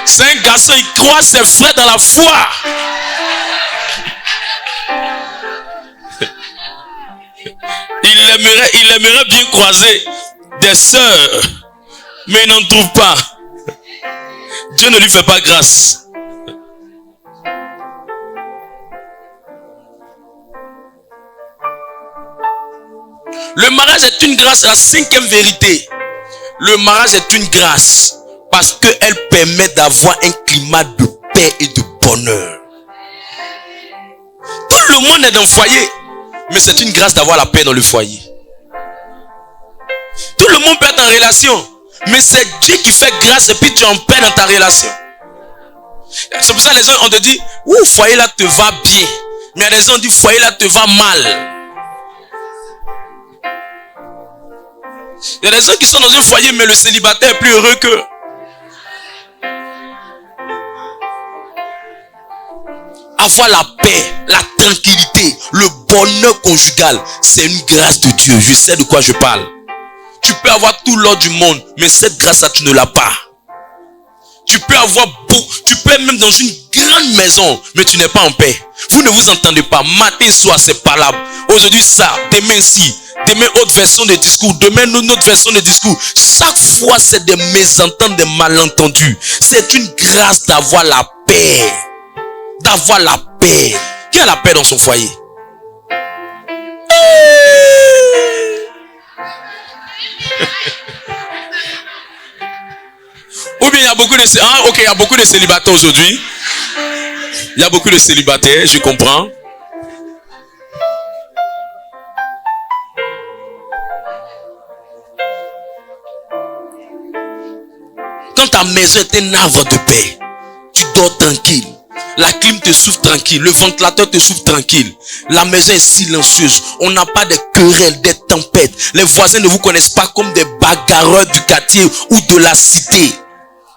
C'est un garçon, il croise ses frères dans la foi. Il aimerait bien croiser des sœurs, mais il n'en trouve pas. Dieu ne lui fait pas grâce. Le mariage est une grâce, la 5e vérité. Le mariage est une grâce parce qu'elle permet d'avoir un climat de paix et de bonheur. Tout le monde est dans le foyer, mais c'est une grâce d'avoir la paix dans le foyer. Tout le monde peut être en relation, mais c'est Dieu qui fait grâce et puis tu es en paix dans ta relation. C'est pour ça que les gens, on te dit, ouh, foyer là te va bien. Mais il y a des gens qui disent, foyer là te va mal. Il y a des gens qui sont dans un foyer, mais le célibataire est plus heureux qu'eux. Avoir la paix, la tranquillité, le bonheur conjugal, c'est une grâce de Dieu. Je sais de quoi je parle. Tu peux avoir tout l'or du monde, mais cette grâce-là, tu ne l'as pas. Tu peux avoir tu peux être même dans une grande maison, mais tu n'es pas en paix. Vous ne vous entendez pas. Matin, soir, c'est palable. Aujourd'hui, ça, demain, ci. Demain, autre version de discours. Demain, une autre version de discours. Chaque fois, c'est des mésententes, des malentendus. C'est une grâce d'avoir la paix. D'avoir la paix. Qui a la paix dans son foyer? Ou bien il y a beaucoup de... il y a beaucoup de célibataires aujourd'hui. Il y a beaucoup de célibataires, je comprends. Quand ta maison est un havre de paix, tu dors tranquille. La clim te souffle tranquille. Le ventilateur te souffle tranquille. La maison est silencieuse. On n'a pas de querelles, des tempêtes. Les voisins ne vous connaissent pas comme des bagarreurs du quartier ou de la cité.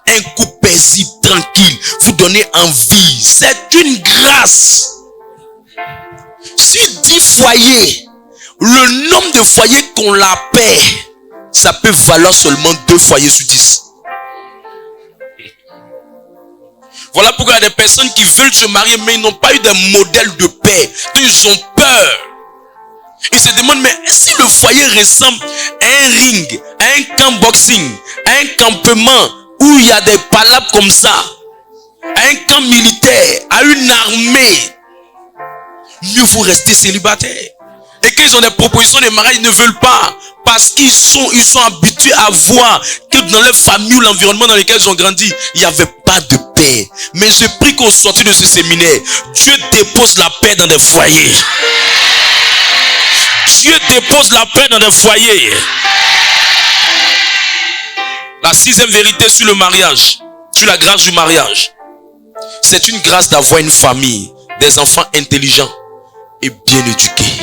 Un couple paisible, tranquille. Vous donnez envie. C'est une grâce. Sur 10 foyers, le nombre de foyers qu'on la paie, ça peut valoir seulement 2 foyers sur 10. Voilà pourquoi il y a des personnes qui veulent se marier, mais ils n'ont pas eu de modèle de paix. Ils ont peur. Ils se demandent, mais si le foyer ressemble à un ring, à un camp boxing, à un campement où il y a des palabres comme ça, à un camp militaire, à une armée, mieux vaut rester célibataire. Et qu'ils ont des propositions de mariage, ils ne veulent pas. Parce qu'ils sont habitués à voir que dans leur famille ou l'environnement dans lequel ils ont grandi, il n'y avait pas de paix. Mais je prie qu'au sortir de ce séminaire, Dieu dépose la paix dans des foyers. Dieu dépose la paix dans des foyers. La 6e vérité sur le mariage, sur la grâce du mariage. C'est une grâce d'avoir une famille, des enfants intelligents et bien éduqués.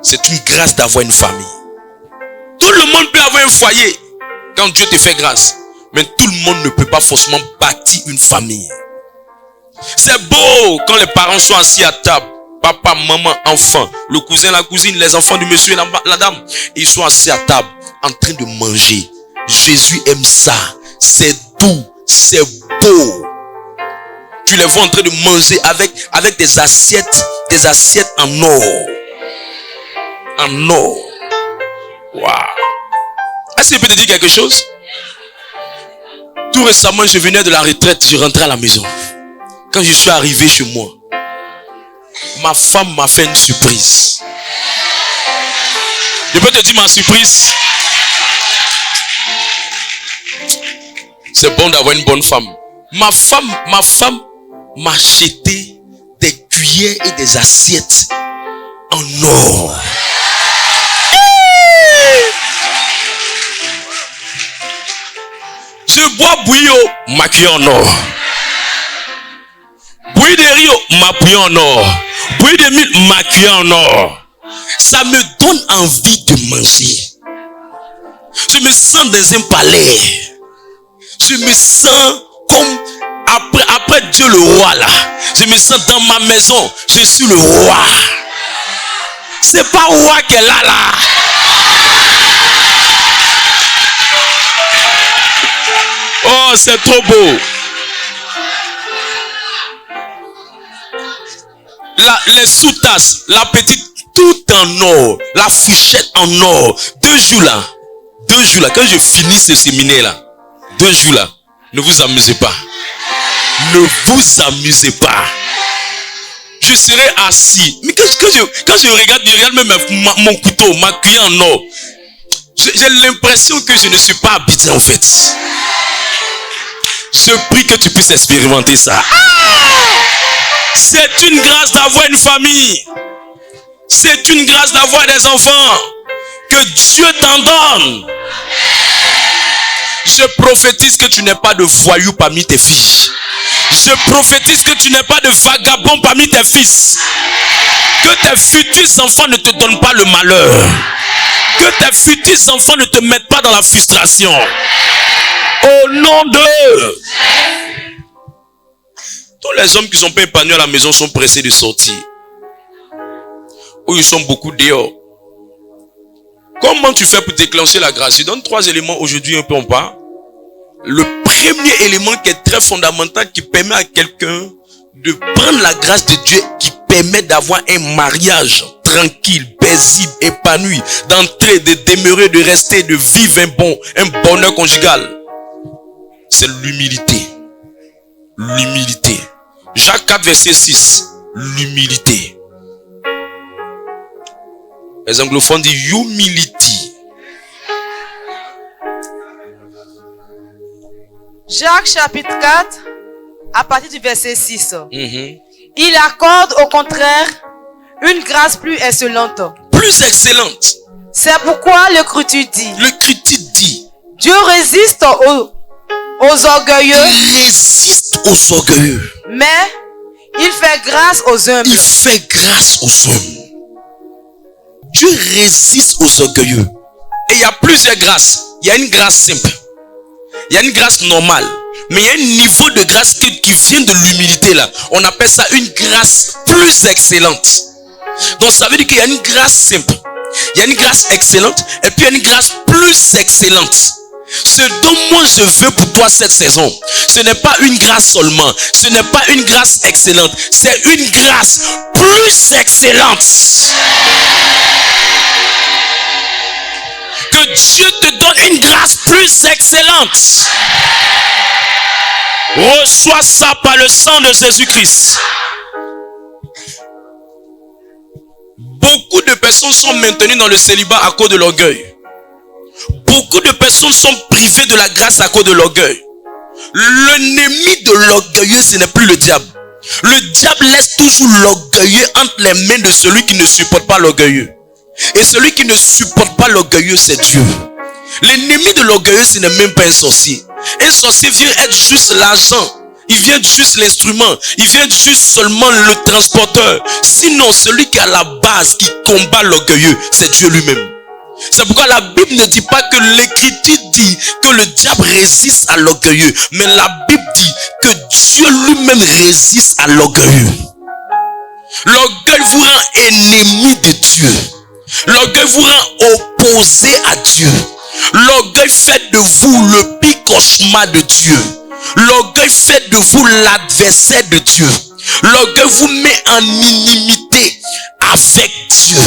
C'est une grâce d'avoir une famille. Tout le monde peut avoir un foyer quand Dieu te fait grâce. Mais tout le monde ne peut pas forcément bâtir une famille. C'est beau quand les parents sont assis à table. Papa, maman, enfant, le cousin, la cousine, les enfants du monsieur et la dame. Ils sont assis à table en train de manger. Jésus aime ça. C'est doux, c'est beau. Tu les vois en train de manger avec des assiettes en or. En or. Waouh. Est-ce que je peux te dire quelque chose? Tout récemment, je venais de la retraite, je rentrais à la maison. Quand je suis arrivé chez moi, ma femme m'a fait une surprise. Je peux te dire ma surprise? C'est bon d'avoir une bonne femme. Ma femme m'a acheté des cuillères et des assiettes en or. Je bois bouillon, ma cuillère en or. Bouillie de riz, ma cuillère en or. Bouillie de mille, ma cuillère en or. Ça me donne envie de manger. Je me sens dans un palais. Je me sens comme après Dieu le roi là. Je me sens dans ma maison. Je suis le roi. C'est pas roi qu'elle a là. Oh, c'est trop beau. Les sous-tasses, la petite, tout en or. La fourchette en or. 2 jours là, quand je finis ce séminaire là, 2 jours là, ne vous amusez pas. Ne vous amusez pas. Je serai assis. Mais quand je regarde même mon couteau, ma cuillère en or, j'ai l'impression que je ne suis pas habité en fait. Je prie que tu puisses expérimenter ça. C'est une grâce d'avoir une famille. C'est une grâce d'avoir des enfants. Que Dieu t'en donne. Je prophétise que tu n'es pas de voyou parmi tes filles. Je prophétise que tu n'es pas de vagabond parmi tes fils. Que tes futurs enfants ne te donnent pas le malheur. Que tes futurs enfants ne te mettent pas dans la frustration. Au nom de... Tous les hommes qui ne sont pas épanouis à la maison sont pressés de sortir. Ou ils sont beaucoup dehors. Comment tu fais pour déclencher la grâce? Je donne 3 éléments aujourd'hui, un peu en part. Le premier élément qui est très fondamental, qui permet à quelqu'un de prendre la grâce de Dieu, qui permet d'avoir un mariage tranquille, paisible, épanoui, d'entrer, de demeurer, de rester, de vivre un bonheur conjugal. C'est l'humilité. L'humilité. Jacques 4, verset 6. L'humilité. Les anglophones disent humility. Jacques chapitre 4, à partir du verset 6. Il accorde au contraire une grâce plus excellente. Plus excellente. C'est pourquoi l'Écriture dit. L'Écriture dit. Dieu résiste aux orgueilleux. Il résiste aux orgueilleux. Mais il fait grâce aux humbles. Il fait grâce aux hommes. Dieu résiste aux orgueilleux. Et il y a plusieurs grâces. Il y a une grâce simple. Il y a une grâce normale. Mais il y a un niveau de grâce qui vient de l'humilité là. On appelle ça une grâce plus excellente. Donc ça veut dire qu'il y a une grâce simple. Il y a une grâce excellente. Et puis il y a une grâce plus excellente. Ce dont moi je veux pour toi cette saison, ce n'est pas une grâce seulement. Ce n'est pas une grâce excellente. C'est une grâce plus excellente. Que Dieu te donne une grâce plus excellente. Reçois ça par le sang de Jésus-Christ. Beaucoup de personnes sont maintenues dans le célibat à cause de l'orgueil. Beaucoup de personnes sont privées de la grâce à cause de l'orgueil. L'ennemi de l'orgueilleux, ce n'est plus le diable. Le diable laisse toujours l'orgueilleux entre les mains de celui qui ne supporte pas l'orgueilleux. Et celui qui ne supporte pas l'orgueilleux, c'est Dieu. L'ennemi de l'orgueilleux, ce n'est même pas un sorcier. Un sorcier vient être juste l'agent. Il vient juste l'instrument. Il vient juste seulement le transporteur. Sinon, celui qui est à la base, qui combat l'orgueilleux, c'est Dieu lui-même. C'est pourquoi la Bible ne dit pas que l'Écriture dit que le diable résiste à l'orgueilleux. Mais la Bible dit que Dieu lui-même résiste à l'orgueilleux. L'orgueil vous rend ennemi de Dieu. L'orgueil vous rend opposé à Dieu. L'orgueil fait de vous le pire cauchemar de Dieu. L'orgueil fait de vous l'adversaire de Dieu. L'orgueil vous met en inimité avec Dieu.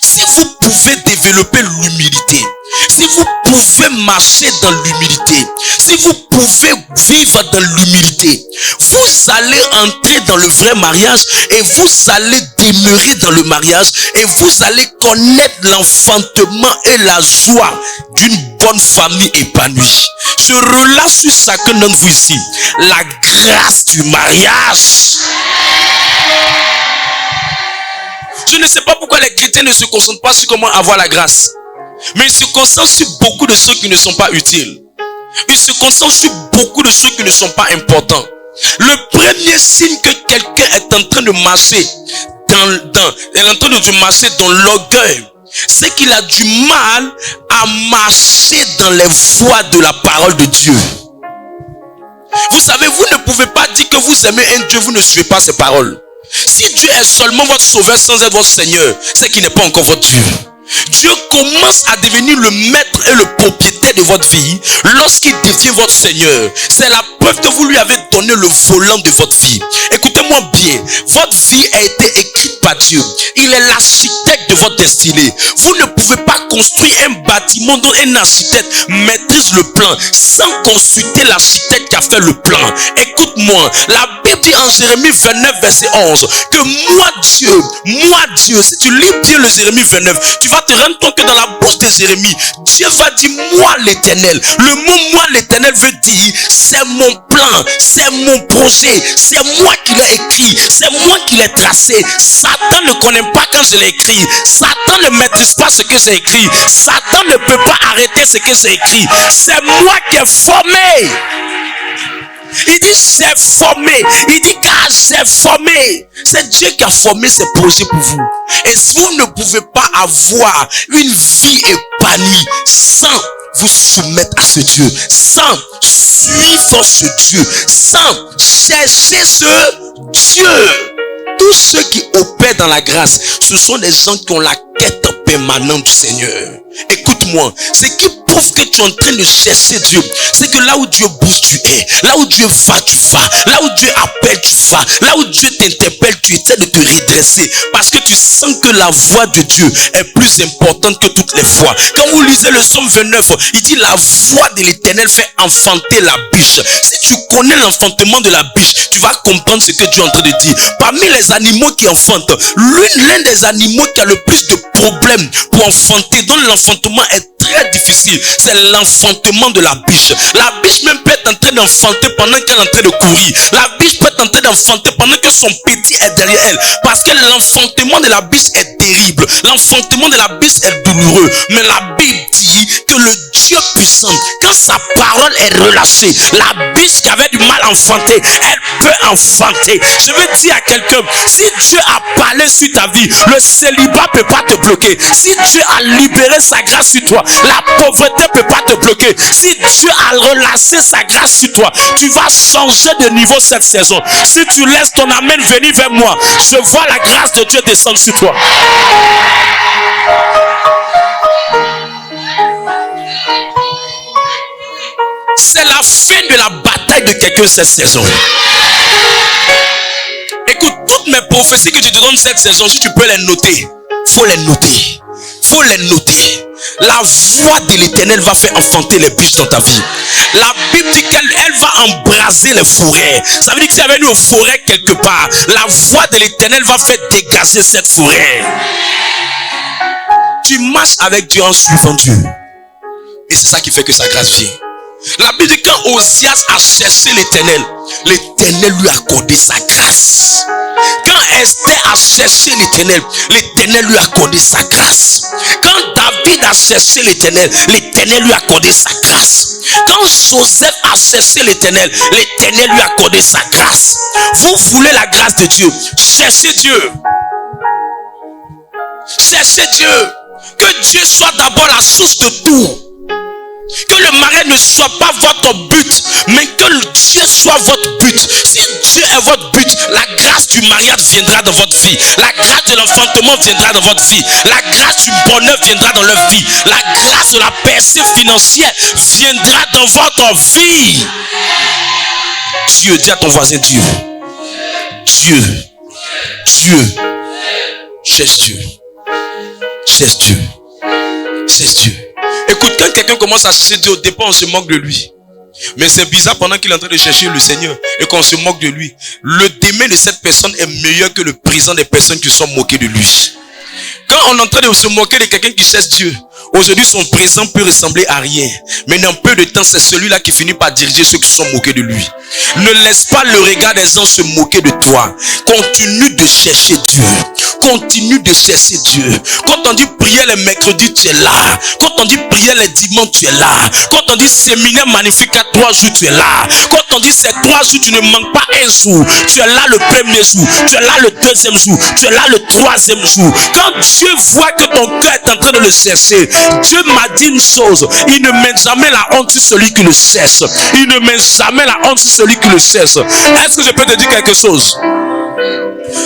Si vous pouvez développer l'humilité, si vous pouvez marcher dans l'humilité, si vous pouvez vivre dans l'humilité, vous allez entrer dans le vrai mariage et vous allez demeurer dans le mariage et vous allez connaître l'enfantement et la joie d'une bonne famille épanouie. Je relâche sur chacun d'entre vous ici la grâce du mariage. Je ne sais pas pourquoi les chrétiens ne se concentrent pas sur comment avoir la grâce. Mais ils se concentrent sur beaucoup de choses qui ne sont pas utiles. Ils se concentrent sur beaucoup de choses qui ne sont pas importantes. Le premier signe que quelqu'un est en train de marcher dans l'orgueil, c'est qu'il a du mal à marcher dans les voies de la parole de Dieu. Vous savez, vous ne pouvez pas dire que vous aimez un Dieu, vous ne suivez pas ses paroles. Si Dieu est seulement votre sauveur sans être votre Seigneur, c'est qu'il n'est pas encore votre Dieu. Dieu commence à devenir le maître et le propriétaire de votre vie lorsqu'il devient votre Seigneur. C'est la preuve que vous lui avez donné le volant de votre vie. Écoutez-moi bien, votre vie a été écrite par Dieu. Il est l'architecte de votre destinée. Vous ne pouvez pas construire un bâtiment dont un architecte maîtrise le plan sans consulter l'architecte qui a fait le plan. Écoute-moi, la Bible dit en Jérémie 29 verset 11 que moi Dieu, si tu lis bien le Jérémie 29, tu vas te rendre compte que dans la bouche de Jérémie, Dieu va dire moi l'Éternel. Le mot moi l'Éternel veut dire c'est mon plan, c'est mon projet, c'est moi qui l'ai écrit, c'est moi qui l'ai tracé. Satan ne connaît pas quand je l'ai écrit. Satan ne maîtrise pas ce que j'ai écrit. Satan ne peut pas arrêter ce que j'ai écrit. C'est moi qui ai formé. Il dit j'ai formé. Il dit car j'ai formé. C'est Dieu qui a formé ces projets pour vous. Et si vous ne pouvez pas avoir une vie épanouie sans vous soumettre à ce Dieu, sans suivre ce Dieu, sans chercher ce Dieu, tous ceux qui opèrent dans la grâce, ce sont des gens qui ont la quête permanente du Seigneur. Écoute-moi, ce qui prouve que tu es en train de chercher Dieu, c'est que là où Dieu bouge, tu es. Là où Dieu va, tu vas. Là où Dieu appelle, tu vas. Là où Dieu t'interpelle, tu essaies de te redresser. Parce que tu sens que la voix de Dieu est plus importante que toutes les voix. Quand vous lisez le psaume 29, il dit la voix de l'Éternel fait enfanter la biche. Si tu connais l'enfantement de la biche, tu vas comprendre ce que Dieu est en train de dire. Parmi les animaux qui enfantent, l'un des animaux qui a le plus de problèmes pour enfanter, dont l'enfantement est très difficile, c'est l'enfantement de la biche. La biche même peut être en train d'enfanter pendant qu'elle est en train de courir. La biche peut être en train d'enfanter pendant que son petit est derrière elle. Parce que l'enfantement de la biche est terrible. L'enfantement de la biche est douloureux. Mais la Bible dit que le Dieu puissant, quand sa parole est relâchée, la biche qui avait du mal à enfanter, elle peut enfanter. Je veux dire à quelqu'un, si Dieu a parlé sur ta vie, le célibat ne peut pas te bloquer. Si Dieu a libéré sa grâce sur toi, la pauvreté ne peut pas te bloquer. Si Dieu a relâché sa grâce sur toi, tu vas changer de niveau cette saison. Si tu laisses ton amen venir vers moi, je vois la grâce de Dieu descendre sur toi. C'est la fin de la bataille de quelqu'un cette saison. Écoute, toutes mes prophéties que je te donne cette saison, si tu peux les noter, faut les noter. Faut les noter. La voix de l'Éternel va faire enfanter les biches dans ta vie. La Bible dit qu'elle va embraser les forêts. Ça veut dire que si elle est venue aux forêts quelque part, la voix de l'Éternel va faire dégager cette forêt. Tu marches avec Dieu en suivant Dieu. Et c'est ça qui fait que sa grâce vient. La Bible dit que quand Osias a cherché l'Éternel, l'Éternel lui a accordé sa grâce. Quand Esther a cherché l'Éternel, l'Éternel lui a accordé sa grâce. Quand David a cherché l'Éternel, l'Éternel lui a accordé sa grâce. Quand Joseph a cherché l'Éternel, l'Éternel lui a accordé sa grâce. Vous voulez la grâce de Dieu, cherchez Dieu. Cherchez Dieu. Que Dieu soit d'abord la source de tout. Que le mariage ne soit pas votre but, mais que Dieu soit votre but. Si Dieu est votre but, la grâce du mariage viendra dans votre vie. La grâce de l'enfantement viendra dans votre vie. La grâce du bonheur viendra dans leur vie. La grâce de la percée financière viendra dans votre vie. Dieu, dis à ton voisin Dieu. Dieu. Dieu. Cherche Dieu. Cherche Dieu. Cherche Dieu. Écoute, quand quelqu'un commence à chercher Dieu, au départ on se moque de lui. Mais c'est bizarre pendant qu'il est en train de chercher le Seigneur et qu'on se moque de lui. Le demain de cette personne est meilleur que le présent des personnes qui sont moquées de lui. Quand on est en train de se moquer de quelqu'un qui cherche Dieu, aujourd'hui son présent peut ressembler à rien. Mais dans peu de temps, c'est celui-là qui finit par diriger ceux qui sont moqués de lui. Ne laisse pas le regard des gens se moquer de toi. Continue de chercher Dieu. Continue de chercher Dieu. Quand on dit prier les mercredis, tu es là. Quand on dit prier les dimanches, tu es là. Quand on dit séminaire magnifique à 3 jours, tu es là. Quand on dit ces 3 jours, tu ne manques pas un jour. Tu es là le premier jour. Tu es là le deuxième jour. Tu es là le troisième jour. Quand Dieu voit que ton cœur est en train de le chercher, Dieu m'a dit une chose. Il ne met jamais la honte sur celui qui le cherche. Il ne met jamais la honte sur celui qui le cherche. Est-ce que je peux te dire quelque chose?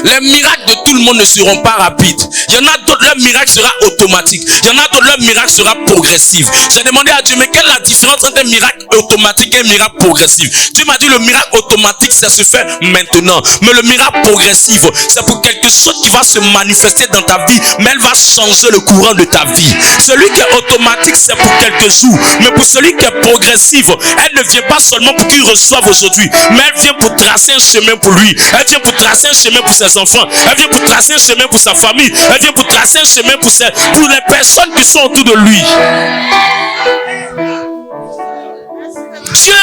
Les miracles de tout le monde ne seront pas rapides. Il y en a d'autres, leur miracle sera automatique. Il y en a d'autres, leur miracle sera progressif. J'ai demandé à Dieu, mais quelle est la différence entre un miracle automatique et un miracle progressif? Dieu m'a dit, le miracle automatique, ça se fait maintenant. Mais le miracle progressif, c'est pour quelque chose qui va se manifester dans ta vie, mais elle va changer le courant de ta vie. Celui qui est automatique, c'est pour quelques jours. Mais pour celui qui est progressif, elle ne vient pas seulement pour qu'il reçoive aujourd'hui, mais elle vient pour tracer un chemin pour lui. Elle vient pour tracer un chemin pour ses enfants. Elle vient pour tracer un chemin pour sa famille. Elle vient pour tracer un chemin pour les personnes qui sont autour de lui. Dieu.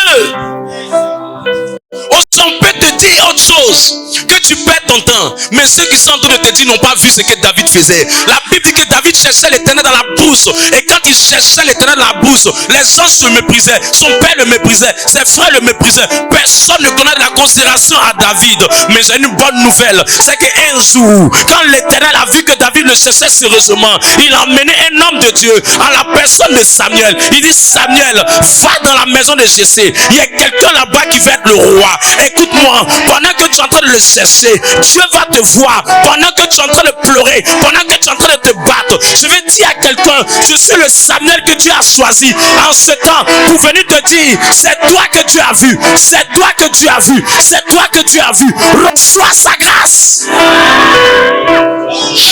On peut te dire autre chose, que tu perds ton temps. Mais ceux qui sont en train de te dire n'ont pas vu ce que David faisait. La Bible dit que David cherchait l'Éternel dans la brousse. Et quand il cherchait l'Éternel dans la brousse, les gens se méprisaient. Son père le méprisait. Ses frères le méprisaient. Personne ne connaît de la considération à David. Mais j'ai une bonne nouvelle. C'est qu'un jour, quand l'Éternel a vu que David le cherchait sérieusement, il a emmené un homme de Dieu à la personne de Samuel. Il dit, Samuel, va dans la maison de Jessé. Il y a quelqu'un là-bas qui va être le roi. Écoute-moi, pendant que tu es en train de le chercher, Dieu va te voir. Pendant que tu es en train de pleurer, pendant que tu es en train de te battre, je vais dire à quelqu'un, je suis le Samuel que Dieu a choisi en ce temps pour venir te dire, c'est toi que Dieu a vu, c'est toi que Dieu a vu, c'est toi que Dieu a vu. Reçois sa grâce.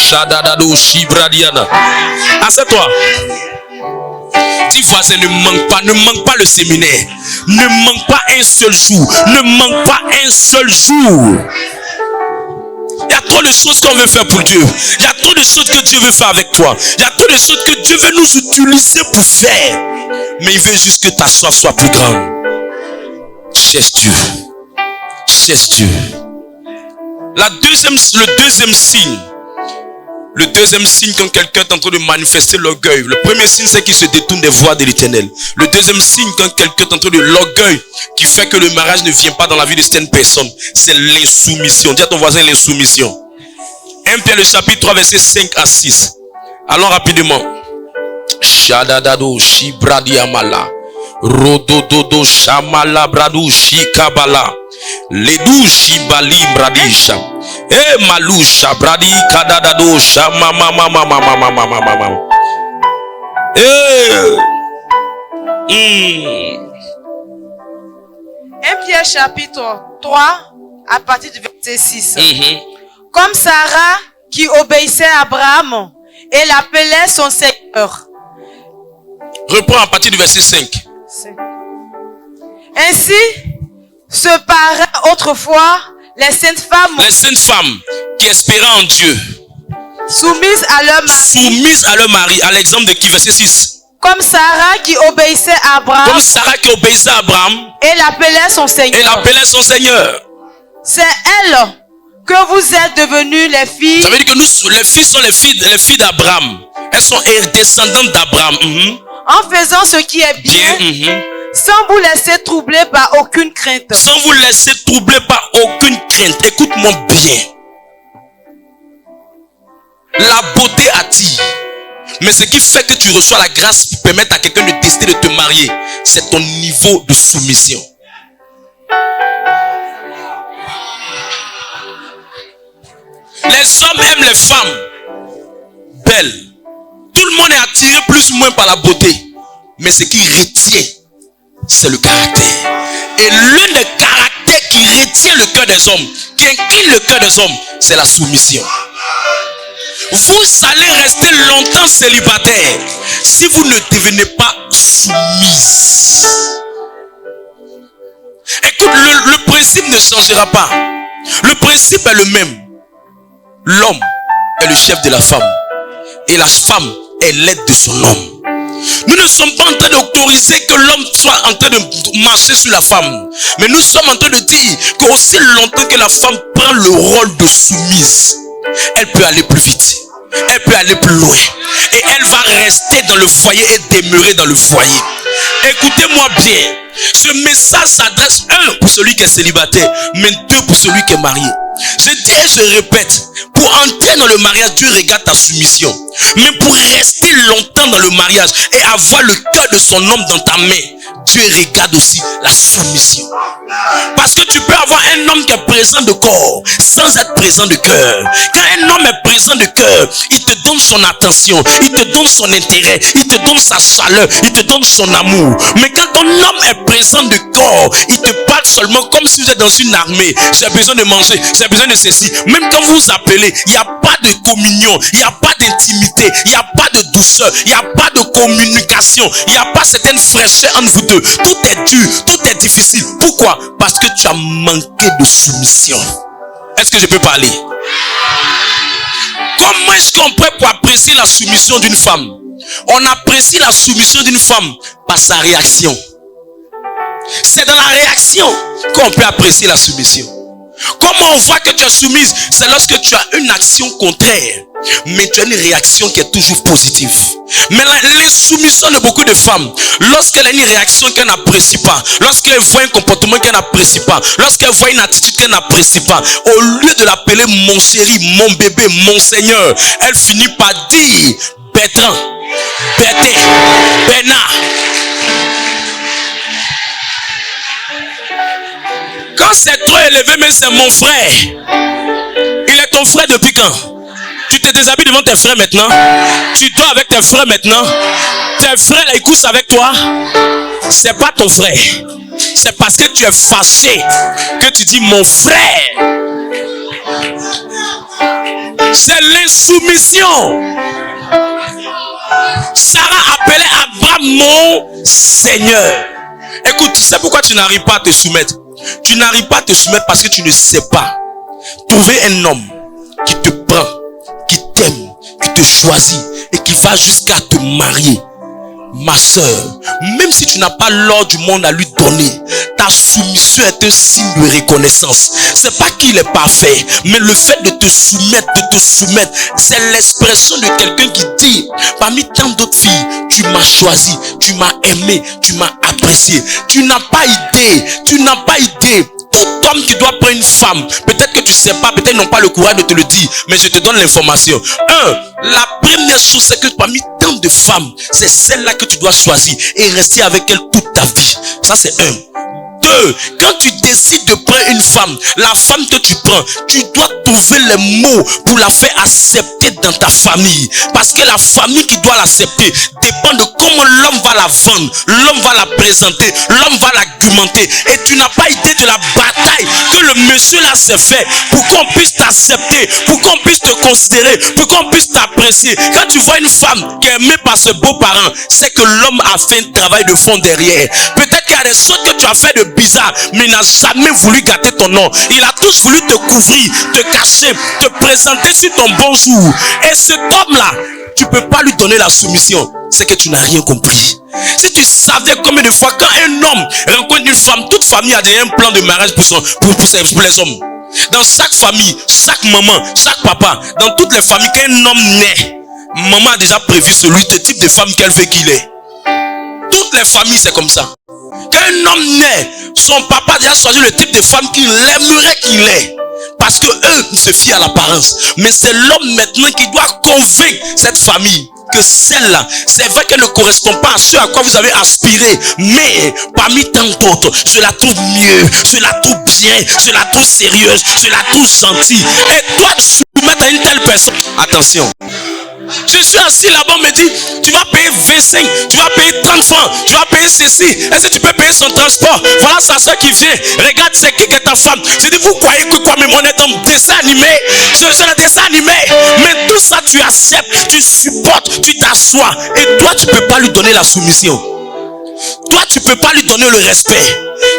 Shadadado Shibradiana. Assieds-toi. Dis voisin, ne manque pas le séminaire. Ne manque pas un seul jour. Ne manque pas un seul jour. Il y a trop de choses qu'on veut faire pour Dieu. Il y a trop de choses que Dieu veut faire avec toi. Il y a trop de choses que Dieu veut nous utiliser pour faire. Mais il veut juste que ta foi soit plus grande. Cherche Dieu. Cherche Dieu. Le deuxième signe. Le deuxième signe quand quelqu'un est en train de manifester l'orgueil. Le premier signe c'est qu'il se détourne des voies de l'Éternel. Le deuxième signe quand quelqu'un est en train de l'orgueil qui fait que le mariage ne vient pas dans la vie de certaines personnes, c'est l'insoumission. Dis à ton voisin l'insoumission. 1 Pierre le chapitre 3 verset 5 à 6. Allons rapidement. Shadadado shibradiamala. Rodododo shamala bradu shikabala. Ledu shibali bradisha. Eh malusha bradi kadadado shama mama mama mama mama mama. Eh. 1 Pierre chapitre 3 à partir du verset 6. Comme Sarah qui obéissait à Abraham et l'appelait son Seigneur. Reprends à partir du verset 5. Ainsi se paraît autrefois les saintes femmes qui espéraient en Dieu, soumises à leur mari. À l'exemple de qui? Verset 6. Comme Sarah qui obéissait à Abraham. Et l'appelait son Seigneur. C'est elle que vous êtes devenues les filles. Ça veut dire que nous, les filles sont les filles d'Abraham. Elles sont descendantes d'Abraham. En faisant ce qui est bien. Sans vous laisser troubler par aucune crainte. Écoute-moi bien. La beauté attire. Mais ce qui fait que tu reçois la grâce pour permettre à quelqu'un de décider de te marier, c'est ton niveau de soumission. Les hommes aiment les femmes belles. Tout le monde est attiré plus ou moins par la beauté. Mais ce qui retient, c'est le caractère. Et l'un des caractères qui retient le cœur des hommes, qui incline le cœur des hommes, c'est la soumission. Vous allez rester longtemps célibataire si vous ne devenez pas soumise. Écoute, le principe ne changera pas. Le principe est le même. L'homme est le chef de la femme et la femme est l'aide de son homme. Nous ne sommes pas en train d'autoriser que l'homme soit en train de marcher sur la femme, mais nous sommes en train de dire qu'aussi longtemps que la femme prend le rôle de soumise, elle peut aller plus vite, elle peut aller plus loin et elle va rester dans le foyer et demeurer dans le foyer. Écoutez-moi bien, ce message s'adresse, un, pour celui qui est célibataire, mais deux, pour celui qui est marié. Je dis et je répète, pour entrer dans le mariage, Dieu regarde ta soumission. Mais pour rester longtemps dans le mariage et avoir le cœur de son homme dans ta main, Dieu regarde aussi la soumission. Parce que tu peux avoir un homme qui est présent de corps sans être présent de cœur. Quand un homme est présent de cœur, il te donne son attention, il te donne son intérêt, il te donne sa chaleur, il te donne son amour. Mais quand ton homme est présent de corps, il te parle seulement comme si vous êtes dans une armée. J'ai besoin de manger, j'ai besoin de ceci. Même quand vous vous appelez, il n'y a pas de communion, il n'y a pas d'intimité, il n'y a pas de douceur, il n'y a pas de communication, il n'y a pas certaine fraîcheur entre vous deux. Tout est dur, tout est difficile. Pourquoi? Parce que tu as manqué de soumission. Est-ce que je peux parler? Comment est-ce qu'on peut pour apprécier la soumission d'une femme? On apprécie la soumission d'une femme par sa réaction. C'est dans la réaction qu'on peut apprécier la soumission. Comment on voit que tu es soumise? C'est lorsque tu as une action contraire, mais tu as une réaction qui est toujours positive. Mais l'insoumission de beaucoup de femmes, lorsqu'elle a une réaction qu'elle n'apprécie pas, lorsqu'elle voit un comportement qu'elle n'apprécie pas, lorsqu'elle voit une attitude qu'elle n'apprécie pas, au lieu de l'appeler mon chéri, mon bébé, mon Seigneur, elle finit par dire Bertrand, Berté, Bernard. Quand c'est trop élevé, mais c'est mon frère. Il est ton frère depuis quand? Tu te déshabilles devant tes frères maintenant? Tu dors avec tes frères maintenant? Tes frères, ils couchent avec toi? C'est pas ton frère. C'est parce que tu es fâché que tu dis mon frère. C'est l'insoumission. Sarah appelait Abraham mon Seigneur. Écoute, tu sais pourquoi tu n'arrives pas à te soumettre? Tu n'arrives pas à te soumettre parce que tu ne sais pas trouver un homme qui te prend, qui t'aime, qui te choisit et qui va jusqu'à te marier. Ma soeur, même si tu n'as pas l'or du monde à lui donner, ta soumission est un signe de reconnaissance. C'est pas qu'il est parfait, mais le fait de te soumettre, c'est l'expression de quelqu'un qui dit, parmi tant d'autres filles, tu m'as choisi, tu m'as aimé, tu m'as apprécié. Tu n'as pas idée. Tout homme qui doit prendre une femme, peut-être que tu sais pas, peut-être ils n'ont pas le courage de te le dire, mais je te donne l'information. La première chose, c'est que parmi tant de femmes, c'est celle-là que tu dois choisir et rester avec elle toute ta vie. Ça, c'est un. Deux, quand tu décides de prendre une femme, la femme que tu prends, tu dois trouver les mots pour la faire accepter dans ta famille. Parce que la famille qui doit l'accepter dépend de comment l'homme va la vendre, l'homme va la présenter, l'homme va l'argumenter. Et tu n'as pas idée de la bataille que le monsieur là s'est fait pour qu'on puisse t'accepter, pour qu'on puisse te considérer, pour qu'on puisse t'apprécier. Quand tu vois une femme qui est aimée par ses beaux-parents, c'est que l'homme a fait un travail de fond derrière. Peut-être qu'il y a des choses que tu as fait de bizarre, mais il n'a jamais voulu gâter ton nom. Il a tous voulu te couvrir, te cacher, te présenter sur ton bon jour. Et cet homme-là, tu peux pas lui donner la soumission. C'est que tu n'as rien compris. Si tu savais combien de fois quand un homme rencontre une femme, toute famille a déjà un plan de mariage pour les hommes. Dans chaque famille, chaque maman, chaque papa, dans toutes les familles, quand un homme naît, maman a déjà prévu le type de femme qu'elle veut qu'il ait. Toutes les familles, c'est comme ça. Quand un homme naît, son papa a déjà choisi le type de femme qu'il aimerait qu'il ait. Parce que eux se fient à l'apparence. Mais c'est l'homme maintenant qui doit convaincre cette famille que celle-là, c'est vrai qu'elle ne correspond pas à ce à quoi vous avez aspiré, mais parmi tant d'autres, je la trouve mieux, je la trouve bien, je la trouve sérieuse, je la trouve gentille. Et toi, tu soumets à une telle personne. Attention. Je suis assis là-bas, on me dit, tu vas payer 25, tu vas payer 30 francs, tu vas payer ceci. Est-ce que tu peux payer son transport? Voilà sa soeur qui vient. Regarde, c'est qui est ta femme. Je dis, vous croyez que quoi, même on est dans un dessin animé? C'est un dessin animé. Mais tout ça, tu acceptes, tu supportes, tu t'assois. Et toi, tu ne peux pas lui donner la soumission. Toi, tu ne peux pas lui donner le respect.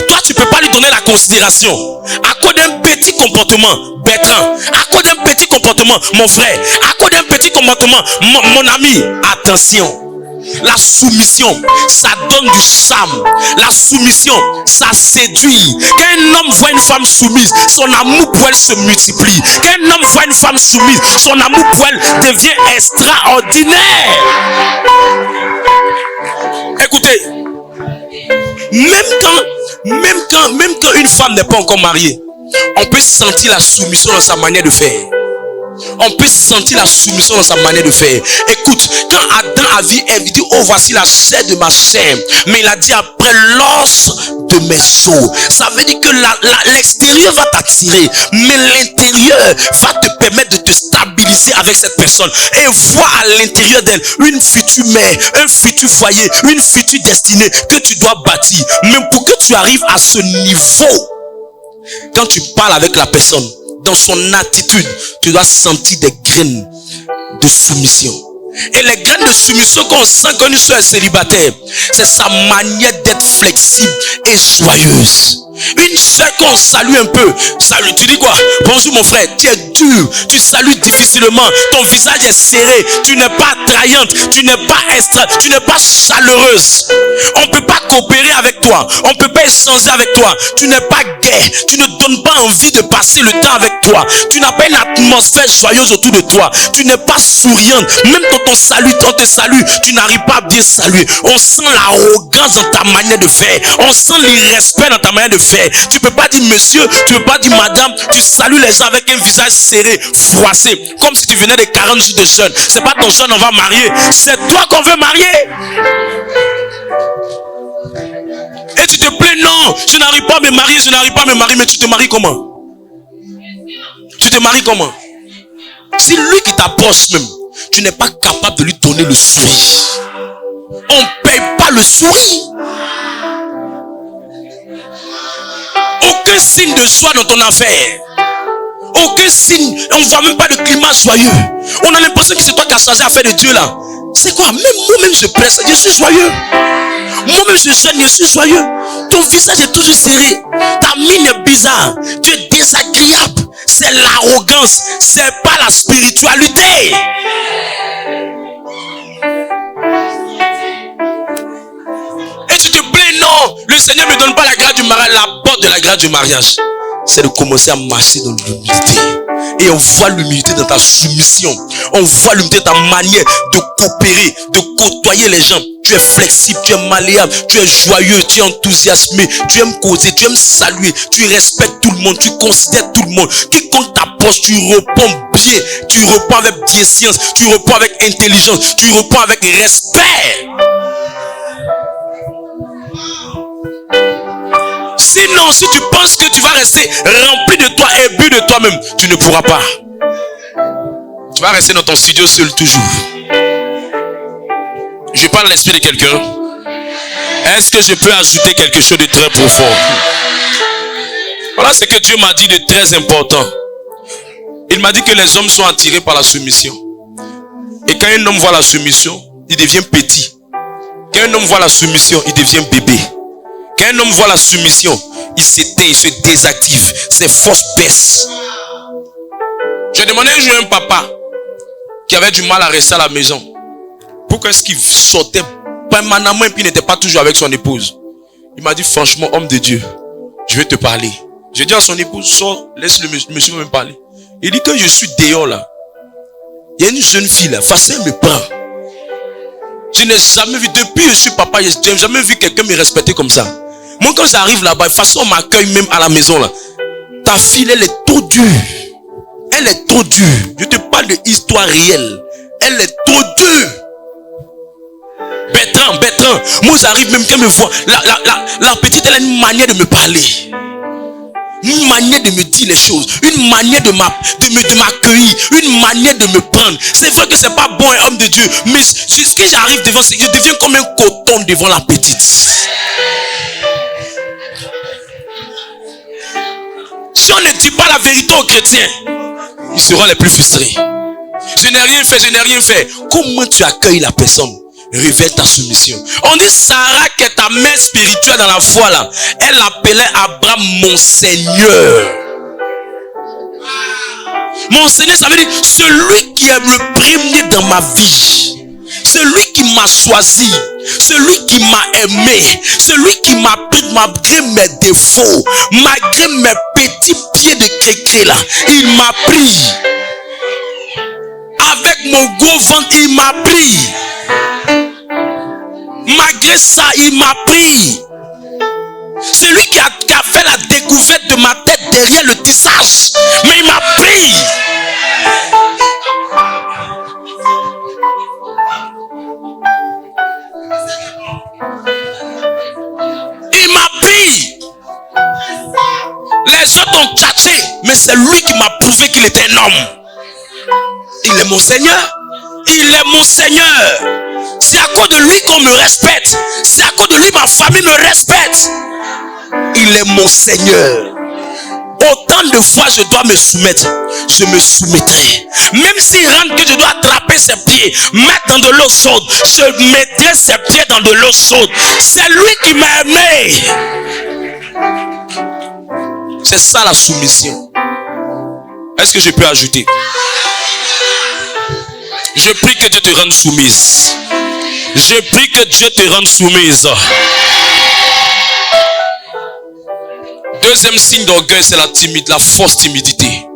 Toi, tu ne peux pas lui donner la considération. À cause d'un petit comportement, Bertrand. À cause d'un petit comportement, mon frère. À cause d'un petit comportement, mon ami. Attention. La soumission, ça donne du charme. La soumission, ça séduit. Quand un homme voit une femme soumise, son amour pour elle se multiplie. Quand un homme voit une femme soumise, son amour pour elle devient extraordinaire. Écoutez, même quand une femme n'est pas encore mariée, on peut sentir la soumission dans sa manière de faire. On peut sentir la soumission dans sa manière de faire. Écoute, quand Adam a vu Ève, il dit, oh voici la chair de ma chair. Mais il a dit après, l'os de mes os. Ça veut dire que l'extérieur va t'attirer, mais l'intérieur va te permettre de te stabiliser avec cette personne. Et voir à l'intérieur d'elle une future mère, un futur foyer, une future destinée que tu dois bâtir. Mais pour que tu arrives à ce niveau, quand tu parles avec la personne, dans son attitude, tu dois sentir des graines de soumission. Et les graines de soumission qu'on sent quand une soeur est célibataire, c'est sa manière d'être flexible et joyeuse. Une soeur qu'on salue un peu, salut, tu dis quoi? Bonjour mon frère, tu es dur, tu salues difficilement, ton visage est serré, tu n'es pas attrayante, tu n'es pas extra, tu n'es pas chaleureuse. On ne peut pas coopérer avec toi, on ne peut pas échanger avec toi, tu n'es pas gai, tu ne donnes pas envie de passer le temps avec toi, tu n'as pas une atmosphère joyeuse autour de toi, tu n'es pas souriante, même quand on te salue, tu n'arrives pas à bien saluer. On sent l'arrogance dans ta manière de faire, on sent l'irrespect dans ta manière de faire. Tu peux pas dire monsieur, tu peux pas dire madame, tu salues les gens avec un visage serré, froissé, comme si tu venais de 40 jours de jeûne. C'est pas ton jeûne on va marier, c'est toi qu'on veut marier. Et tu te plains, non, je n'arrive pas à me marier, je n'arrive pas à me marier, mais tu te maries comment? Tu te maries comment? Si lui qui t'approche même, tu n'es pas capable de lui donner le sourire. On ne paye pas le sourire. Aucun signe de joie dans ton affaire. Aucun signe. On ne voit même pas de climat joyeux. On a l'impression que c'est toi qui as changé l'affaire de Dieu là. C'est quoi? Même moi-même je presse, je suis joyeux. Moi-même je jeûne, je suis joyeux. Ton visage est toujours serré. Ta mine est bizarre. Tu es désagréable. C'est l'arrogance. C'est pas la spiritualité. Et tu te plains, non, le Seigneur ne me donne pas la grâce du mariage. La porte de la grâce du mariage, c'est de commencer à marcher dans l'humilité. Et on voit l'humilité dans ta soumission. On voit l'humilité dans ta manière de coopérer, de côtoyer les gens. Tu es flexible, tu es malléable, tu es joyeux, tu es enthousiasmé, tu aimes causer, tu aimes saluer, tu respectes tout le monde, tu considères tout le monde. Quiconque t'approche, tu réponds bien, tu réponds avec bienséance, tu réponds avec intelligence, tu réponds avec respect. Sinon, si tu penses que tu vas rester rempli de toi et bu de toi-même, tu ne pourras pas. Tu vas rester dans ton studio seul toujours. Je parle à l'esprit de quelqu'un. Est-ce que je peux ajouter quelque chose de très profond? Voilà ce que Dieu m'a dit de très important. Il m'a dit que les hommes sont attirés par la soumission. Et quand un homme voit la soumission, il devient petit. Quand un homme voit la soumission, il devient bébé. Quand un homme voit la soumission, il s'éteint, il se désactive. Ses forces baissent. J'ai demandé un jour à un papa qui avait du mal à rester à la maison. Pourquoi est-ce qu'il sortait permanemment et puis il n'était pas toujours avec son épouse? Il m'a dit franchement, homme de Dieu, je vais te parler. J'ai dit à son épouse, sors, laisse le monsieur me parler. Il dit que je suis dehors là. Il y a une jeune fille là, facile me prend. Je n'ai jamais vu, depuis que je suis papa, je n'ai jamais vu quelqu'un me respecter comme ça. Moi quand j'arrive là-bas, de toute façon on m'accueille même à la maison là. Ta fille, elle est trop dure. Elle est trop dure. Je te parle de histoire réelle. Elle est trop dure. quand moi j'arrive, même qu'elle me voit, la petite, elle a une manière de me parler. Une manière de me dire les choses, une manière de m'accueillir, une manière de me prendre. C'est vrai que c'est pas bon un homme de Dieu, mais quand j'arrive devant, je deviens comme un coton devant la petite. Si on ne dit pas la vérité aux chrétiens, ils seront les plus frustrés. Je n'ai rien fait. Comment tu accueilles la personne? Révèle ta soumission. On dit Sarah, qui est ta mère spirituelle dans la foi là, elle appelait Abraham mon Seigneur. Mon Seigneur, ça veut dire celui qui est le premier dans ma vie, celui qui m'a choisi, celui qui m'a aimé, celui qui m'a pris malgré mes défauts, malgré mes petits pieds de kéké là, il m'a pris. Avec mon gros ventre, il m'a pris. Malgré ça, il m'a pris. Celui qui a fait la découverte de ma tête derrière le tissage, mais il m'a pris. Il m'a pris. Les autres ont tchatché, mais c'est lui qui m'a prouvé qu'il était un homme. Il est mon Seigneur. Il est mon Seigneur. C'est à cause de lui qu'on me respecte. C'est à cause de lui ma famille me respecte. Il est mon Seigneur. Autant de fois je dois me soumettre, je me soumettrai. Même s'il rentre que je dois attraper ses pieds, mettre dans de l'eau chaude, je mettrai ses pieds dans de l'eau chaude. C'est lui qui m'a aimé. C'est ça la soumission. Est-ce que je peux ajouter? Je prie que Dieu te rende soumise. Je prie que Dieu te rende soumise. Deuxième signe d'orgueil, c'est la fausse timidité.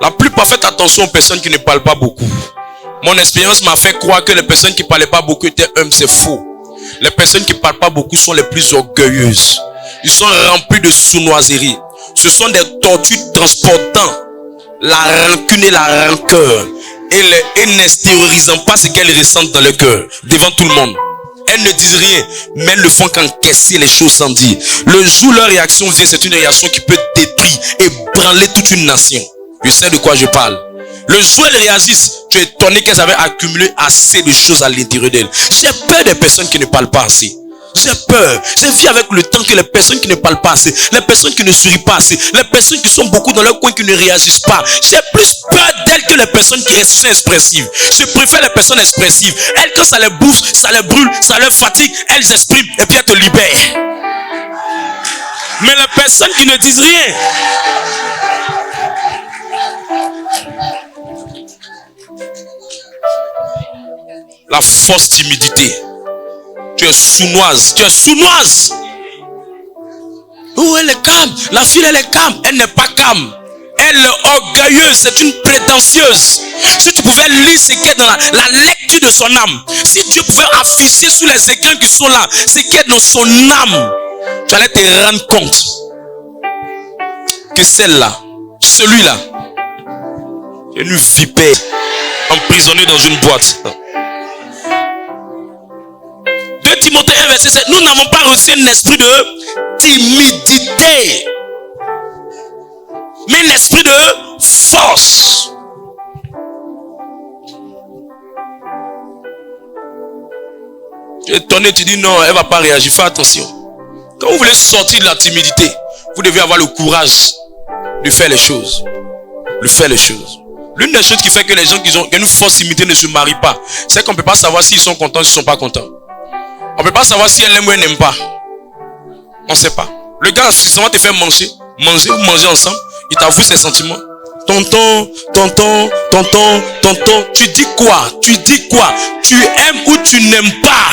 La plus parfaite attention aux personnes qui ne parlent pas beaucoup. Mon expérience m'a fait croire que les personnes qui ne parlaient pas beaucoup étaient humbles, c'est faux. Les personnes qui ne parlent pas beaucoup sont les plus orgueilleuses. Ils sont remplis de sournoiserie. Ce sont des tortues transportant la rancune et la rancœur. Et n'extériorisant pas ce qu'elles ressentent dans le cœur, devant tout le monde. Elles ne disent rien, mais elles ne font qu'encaisser les choses sans dire. Le jour où leur réaction vient, c'est une réaction qui peut détruire et branler toute une nation. Je sais de quoi je parle. Le jour où elles réagissent, tu es étonné qu'elles avaient accumulé assez de choses à l'intérieur d'elles. J'ai peur des personnes qui ne parlent pas assez. J'ai peur. J'ai vu avec le temps que les personnes qui ne parlent pas assez, les personnes qui ne sourient pas assez, les personnes qui sont beaucoup dans leur coin qui ne réagissent pas, j'ai plus peur d'elles que les personnes qui sont expressives. Je préfère les personnes expressives. Elles, quand ça les bouffe, ça les brûle, ça les fatigue, elles expriment et puis elles te libèrent. Mais les personnes qui ne disent rien, la fausse timidité. Tu es sournoise. Oh, elle est calme. La fille, elle est calme. Elle n'est pas calme. Elle est orgueilleuse. C'est une prétentieuse. Si tu pouvais lire ce qui est dans la lecture de son âme. Si Dieu pouvait afficher sur les écrans qui sont là ce qui est dans son âme, tu allais te rendre compte que celle-là, celui-là, est une vipère emprisonnée dans une boîte. 2 Timothée 1 verset 7. Nous n'avons pas reçu un esprit de timidité, mais un esprit de force. Tu es étonné, tu dis non, elle ne va pas réagir. Fais attention. Quand vous voulez sortir de la timidité, vous devez avoir le courage de faire les choses. L'une des choses qui fait que les gens qui ont une fausse timidité ne se marient pas, c'est qu'on ne peut pas savoir s'ils sont contents ou s'ils ne sont pas contents. On ne peut pas savoir si elle aime ou elle n'aime pas. On ne sait pas. Le gars, suffisamment te fait manger ensemble, il t'avoue ses sentiments. Tonton, tu dis quoi? Tu aimes ou tu n'aimes pas?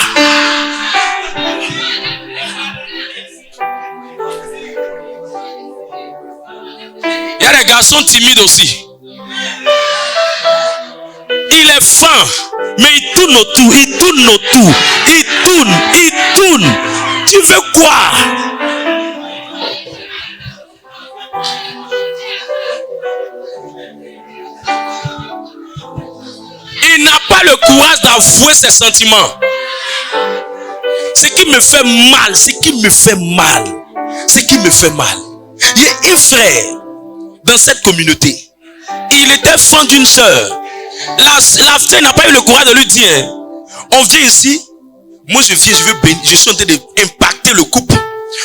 Il y a des garçons timides aussi. Il est fin, mais il tourne autour. Tu veux quoi? Il n'a pas le courage d'avouer ses sentiments. Ce qui me fait mal, il y a un frère dans cette communauté. Il était fan d'une sœur. La sœur n'a pas eu le courage de lui dire, on vient ici, moi je viens, je veux bénir, je suis en train d'impacter le couple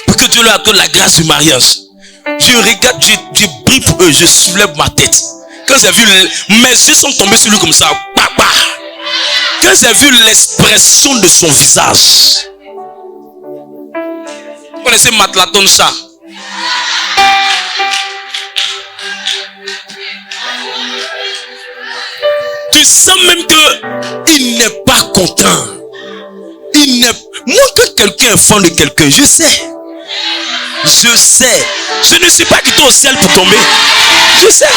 pour que Dieu leur accorde la grâce du mariage. Je regarde, je brille pour eux, je soulève ma tête. Quand j'ai vu, mes yeux sont tombés sur lui comme ça, papa. Quand j'ai vu l'expression de son visage, vous connaissez Matlaton ça? Tu sens même que il n'est pas content. Moi, quand quelqu'un est fan de quelqu'un, je sais. Je ne suis pas quitté au ciel pour tomber. Je sais.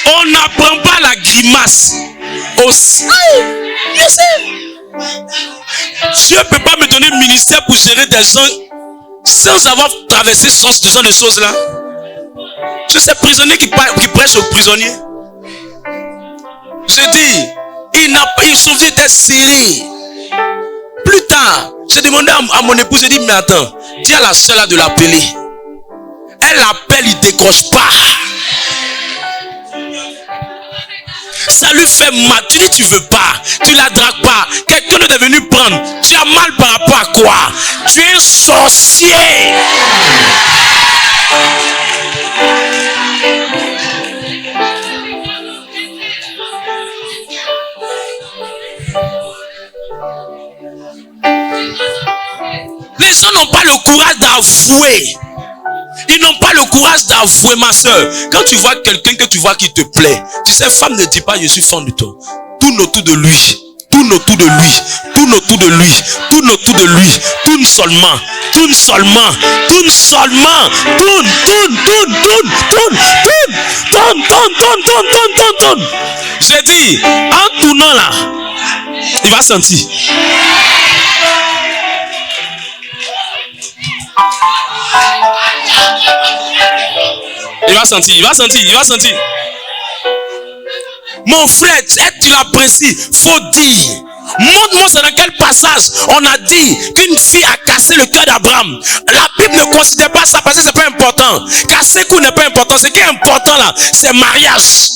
On n'apprend pas la grimace au ciel. Je sais. Dieu ne peut pas me donner un ministère pour gérer des gens sans avoir traversé ce genre de choses là. Je sais, prisonnier qui prêche aux prisonniers. Je dis, il souffrait d'être serré. Plus tard, j'ai demandé à mon épouse, j'ai dit, mais attends, dis à la soeur là de l'appeler. Elle l'appelle, il décroche pas. Ça lui fait mal. Tu dis, tu veux pas, tu la dragues pas. Quelqu'un est venu prendre. Tu as mal par rapport à quoi? Tu es un sorcier. Les gens n'ont pas le courage d'avouer. Ils n'ont pas le courage d'avouer, ma soeur. Quand tu vois quelqu'un que tu vois qui te plaît, tu sais, femme ne dit pas je suis fan de toi. Tourne autour de lui. Tourne autour de lui. Tourne autour de lui. Tourne autour de lui. Tourne seulement. Tourne seulement. Tourne seulement. Tourne, tourne, tourne, tourne, tourne, tourne. Tourne, tourne, tourne, tourne, tourne, tourne, tourne. J'ai dit, en tournant là, il va sentir. Il va sentir, il va sentir, il va sentir. Mon frère, tu l'apprécies, faut dire. Montre-moi c'est dans quel passage on a dit qu'une fille a cassé le cœur d'Abraham. La Bible ne considère pas ça parce que c'est pas important. Casser le cou n'est pas important. Ce qui est important là, c'est mariage.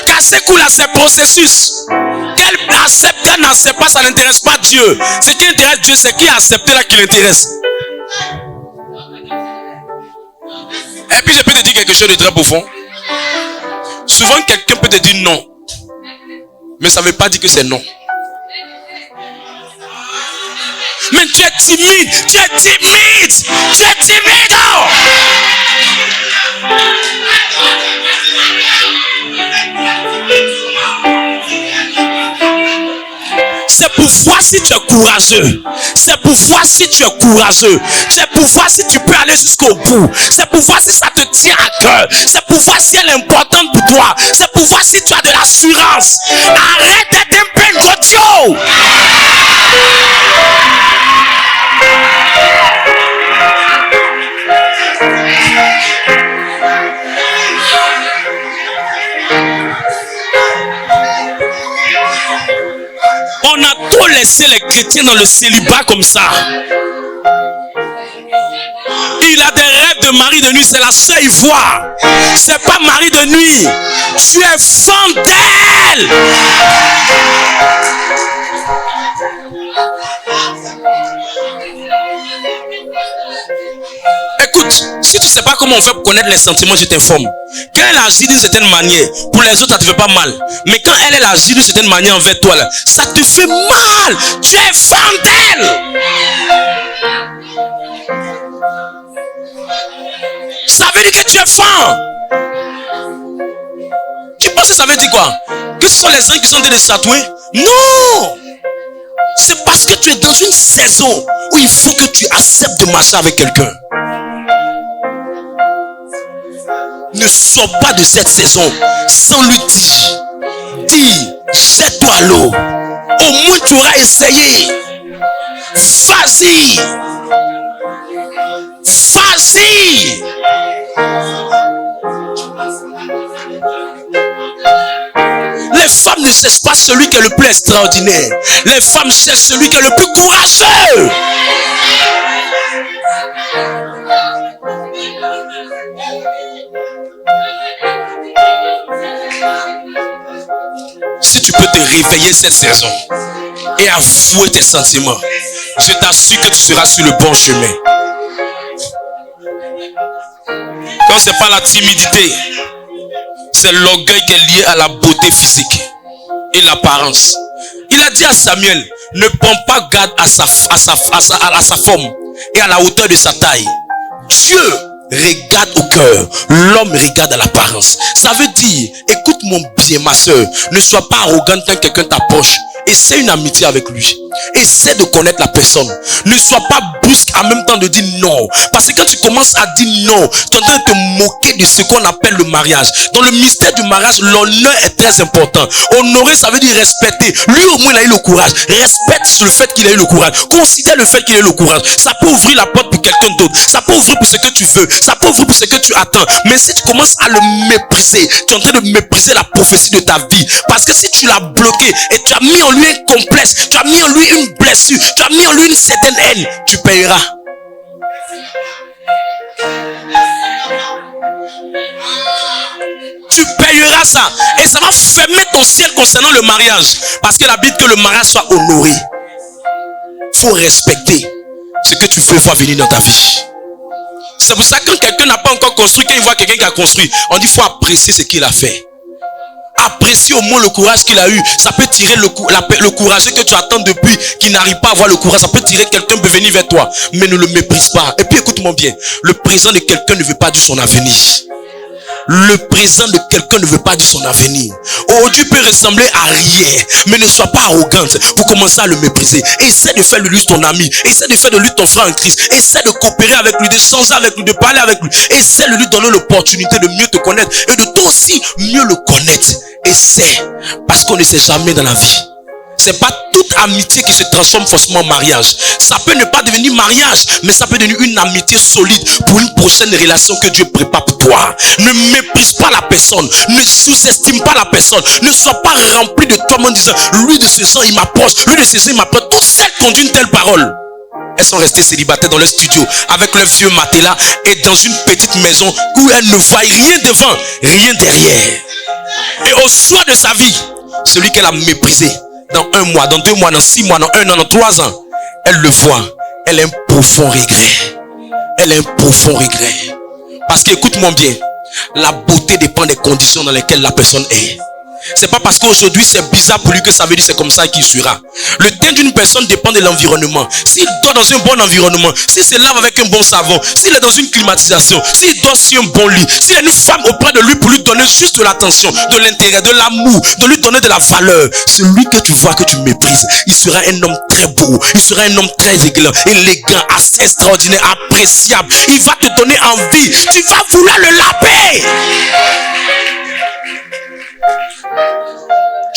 Casser le cou là, c'est processus. Qu'elle accepte, qu'elle n'accepte pas, ça n'intéresse pas Dieu. Ce qui intéresse Dieu, c'est qui a accepté là qui l'intéresse. Et puis je peux te dire quelque chose de très profond. Souvent quelqu'un peut te dire non. Mais ça ne veut pas dire que c'est non. Mais tu es timide. Tu es timide. Tu es timide. Oh! C'est pour voir si tu es courageux. C'est pour voir si tu es courageux. C'est pour voir si tu peux aller jusqu'au bout. C'est pour voir si ça te tient à cœur. C'est pour voir si elle est importante pour toi. C'est pour voir si tu as de l'assurance. Arrête d'être un peu gros. On a trop laissé les chrétiens dans le célibat comme ça. Il a des rêves de mari de nuit, c'est la seule ivoire. C'est pas mari de nuit. Tu es fan d'elle. Écoute, si tu sais pas comment on fait pour connaître les sentiments, je t'informe. Quand elle agit d'une certaine manière, pour les autres, ça te fait pas mal. Mais quand elle agit d'une certaine manière envers toi, là, ça te fait mal. Tu es fan d'elle. Ça veut dire que tu es fan. Tu penses que ça veut dire quoi? Que ce sont les gens qui sont en train de chatouer? Non. C'est parce que tu es dans une saison où il faut que tu acceptes de marcher avec quelqu'un. Ne sors pas de cette saison sans lui dire. Dis, jette-toi à l'eau. Au moins tu auras essayé. Vas-y. Vas-y. Les femmes ne cherchent pas celui qui est le plus extraordinaire. Les femmes cherchent celui qui est le plus courageux. Si tu peux te réveiller cette saison et avouer tes sentiments, je t'assure que tu seras sur le bon chemin. Quand c'est pas la timidité, c'est l'orgueil qui est lié à la beauté physique et l'apparence. Il a dit à Samuel, ne prends pas garde à sa forme et à la hauteur de sa taille. Dieu regarde au cœur, l'homme regarde à l'apparence. Ça veut dire, écoute-moi bien ma soeur, ne sois pas arrogante quand quelqu'un t'approche. Essaie une amitié avec lui. Essaie de connaître la personne. Ne sois pas brusque en même temps de dire non. Parce que quand tu commences à dire non, tu es en train de te moquer de ce qu'on appelle le mariage. Dans le mystère du mariage, l'honneur est très important. Honorer, ça veut dire respecter. Lui au moins il a eu le courage. Respecte le fait qu'il a eu le courage. Considère le fait qu'il a eu le courage. Ça peut ouvrir la porte pour quelqu'un d'autre. Ça peut ouvrir pour ce que tu veux. Ça peut ouvrir pour ce que tu attends. Mais si tu commences à le mépriser, tu es en train de mépriser la prophétie de ta vie. Parce que si tu l'as bloqué et tu as mis en lui un complexe, tu as mis en lui une blessure, tu as mis en lui une certaine haine, tu payeras. Tu payeras ça. Et ça va fermer ton ciel concernant le mariage. Parce que la Bible que le mariage soit honoré. Il faut respecter ce que tu veux voir venir dans ta vie. C'est pour ça que quand quelqu'un n'a pas encore construit, quand il voit quelqu'un qui a construit, on dit qu'il faut apprécier ce qu'il a fait. Apprécie au moins le courage qu'il a eu. Ça peut tirer le courageux que tu attends depuis, qui n'arrive pas à avoir le courage. Ça peut tirer quelqu'un peut venir vers toi. Mais ne le méprise pas. Et puis écoute-moi bien. Le présent de quelqu'un ne veut pas dire son avenir. Le présent de quelqu'un ne veut pas dire son avenir. Aujourd'hui peut ressembler à rien. Mais ne sois pas arrogante pour commencer à le mépriser. Essaie de faire de lui ton ami. Essaie de faire de lui ton frère en Christ. Essaie de coopérer avec lui, d'échanger avec lui, de parler avec lui. Essaie de lui donner l'opportunité de mieux te connaître et de toi aussi mieux le connaître. Essaie. Parce qu'on ne sait jamais dans la vie. C'est pas toute amitié qui se transforme forcément en mariage. Ça peut ne pas devenir mariage, mais ça peut devenir une amitié solide pour une prochaine relation que Dieu prépare pour toi. Ne méprise pas la personne. Ne sous-estime pas la personne. Ne sois pas rempli de toi en disant, lui de ce sang il m'approche, lui de ce sang il m'approche. Toutes celles qui ont dit une telle parole, elles sont restées célibataires dans leur studio avec leur vieux matelas et dans une petite maison où elles ne voient rien devant, rien derrière. Et au soir de sa vie, celui qu'elle a méprisé, dans 1 mois, dans 2 mois, dans 6 mois, dans 1 an, dans 3 ans, elle le voit. Elle a un profond regret. Elle a un profond regret. Parce que, écoute-moi bien, la beauté dépend des conditions dans lesquelles la personne est. C'est pas parce qu'aujourd'hui c'est bizarre pour lui que ça veut dire c'est comme ça qu'il sera. Le teint d'une personne dépend de l'environnement. S'il dort dans un bon environnement, s'il se lave avec un bon savon, s'il est dans une climatisation, s'il dort sur un bon lit, s'il y a une femme auprès de lui pour lui donner juste de l'attention, de l'intérêt, de l'amour, de lui donner de la valeur, celui que tu vois, que tu méprises, il sera un homme très beau, il sera un homme très élégant, assez extraordinaire, appréciable. Il va te donner envie. Tu vas vouloir le laver.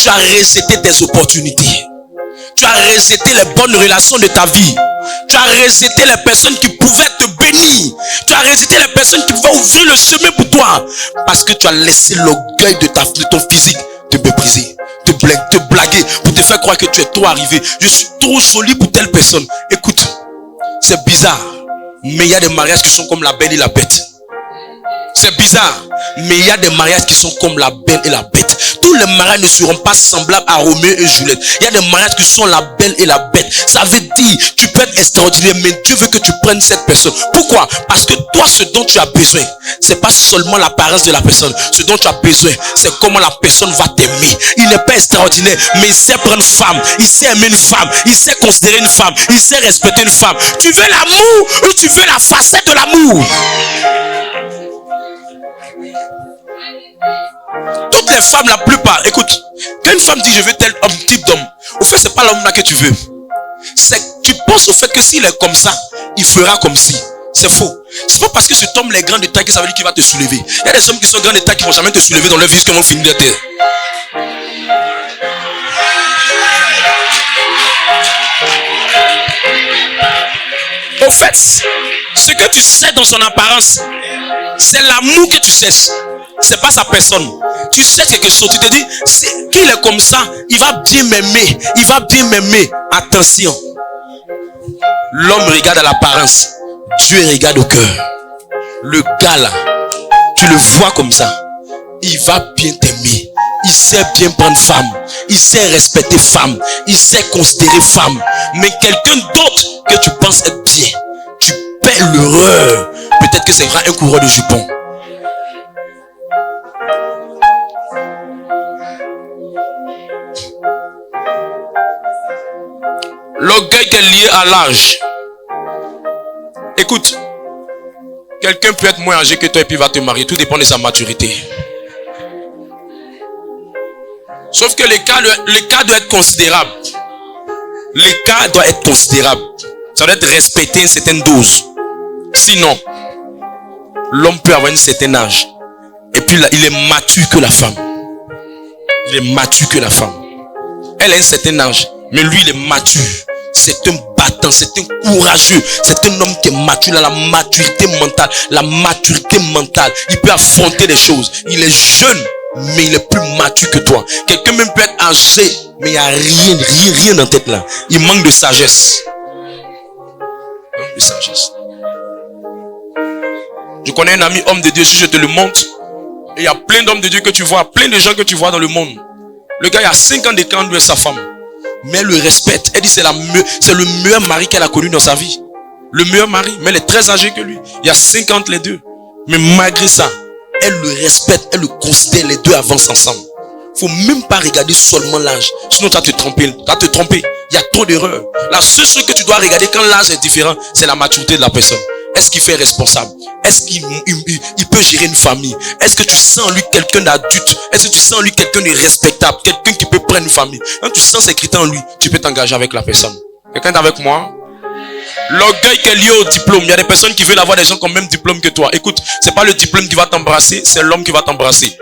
Tu as rejeté tes opportunités. Tu as rejeté les bonnes relations de ta vie. Tu as rejeté les personnes qui pouvaient te bénir. Tu as rejeté les personnes qui pouvaient ouvrir le chemin pour toi. Parce que tu as laissé l'orgueil de ton physique te mépriser, te blaguer, pour te faire croire que tu es trop arrivé. Je suis trop jolie pour telle personne. Écoute, c'est bizarre, mais il y a des mariages qui sont comme la belle et la bête. C'est bizarre, mais il y a des mariages qui sont comme la belle et la bête. Tous les mariages ne seront pas semblables à Roméo et Juliette. Il y a des mariages qui sont la belle et la bête. Ça veut dire, tu peux être extraordinaire, mais Dieu veut que tu prennes cette personne. Pourquoi? Parce que toi, ce dont tu as besoin, c'est pas seulement l'apparence de la personne. Ce dont tu as besoin, c'est comment la personne va t'aimer. Il n'est pas extraordinaire, mais il sait prendre femme. Il sait aimer une femme. Il sait considérer une femme. Il sait respecter une femme. Tu veux l'amour ou tu veux la facette de l'amour? Toutes les femmes, la plupart, écoute, quand une femme dit je veux tel homme, type d'homme, au fait c'est pas l'homme là que tu veux. C'est tu penses au fait que s'il est comme ça, il fera comme si. C'est faux. C'est pas parce que cet homme est grand de taille que ça veut dire qu'il va te soulever. Il y a des hommes qui sont grands de taille qui vont jamais te soulever dans leur vie jusqu'à vont finir de terre. Au fait, ce que tu sais dans son apparence, c'est l'amour que tu cherches. c'est pas sa personne. Tu sais quelque chose, tu te dis, qu'il est comme ça, il va bien m'aimer, il va bien m'aimer. Attention. L'homme regarde à l'apparence, Dieu regarde au cœur. Le gars là, tu le vois comme ça, il va bien t'aimer. Il sait bien prendre femme, il sait respecter femme, il sait considérer femme. Mais quelqu'un d'autre que tu penses être bien, tu perds l'erreur. Peut-être que c'est un coureur de jupons. L'orgueil qui est lié à l'âge. Écoute, quelqu'un peut être moins âgé que toi et puis va te marier. Tout dépend de sa maturité. Sauf que l'écart doit être considérable. L'écart doit être considérable. Ça doit être respecté une certaine dose. Sinon, l'homme peut avoir un certain âge. Et puis là, il est mature que la femme. Il est mature que la femme. Elle a un certain âge. Mais lui, il est mature. C'est un battant, c'est un courageux. C'est un homme qui est mature. Il a la maturité mentale. La maturité mentale. Il peut affronter des choses. Il est jeune, mais il est plus mature que toi. Quelqu'un même peut être âgé, mais il n'y a rien en tête là. Il manque de sagesse. Il manque de sagesse. Je connais un ami homme de Dieu, si je te le montre. Et il y a plein d'hommes de Dieu que tu vois, plein de gens que tu vois dans le monde. Le gars, il a 5 ans d'écart entre lui et sa femme. Mais elle le respecte. Elle dit c'est le meilleur mari qu'elle a connu dans sa vie. Le meilleur mari. Mais elle est très âgée que lui. Il y a 50 les deux. Mais malgré ça, elle le respecte. Elle le considère. Les deux avancent ensemble. Faut même pas regarder seulement l'âge. Sinon tu vas te tromper. Tu vas te tromper. Il y a trop d'erreurs. La seule chose que tu dois regarder quand l'âge est différent, c'est la maturité de la personne. Est-ce qu'il fait responsable? Est-ce qu'il peut gérer une famille? Est-ce que tu sens en lui quelqu'un d'adulte? Est-ce que tu sens en lui quelqu'un de respectable? Quelqu'un qui peut prendre une famille? Quand tu sens ces critères en lui, tu peux t'engager avec la personne. Quelqu'un est avec moi? L'orgueil qui est lié au diplôme. Il y a des personnes qui veulent avoir des gens qui ont le même diplôme que toi. Écoute, c'est pas le diplôme qui va t'embrasser, c'est l'homme qui va t'embrasser.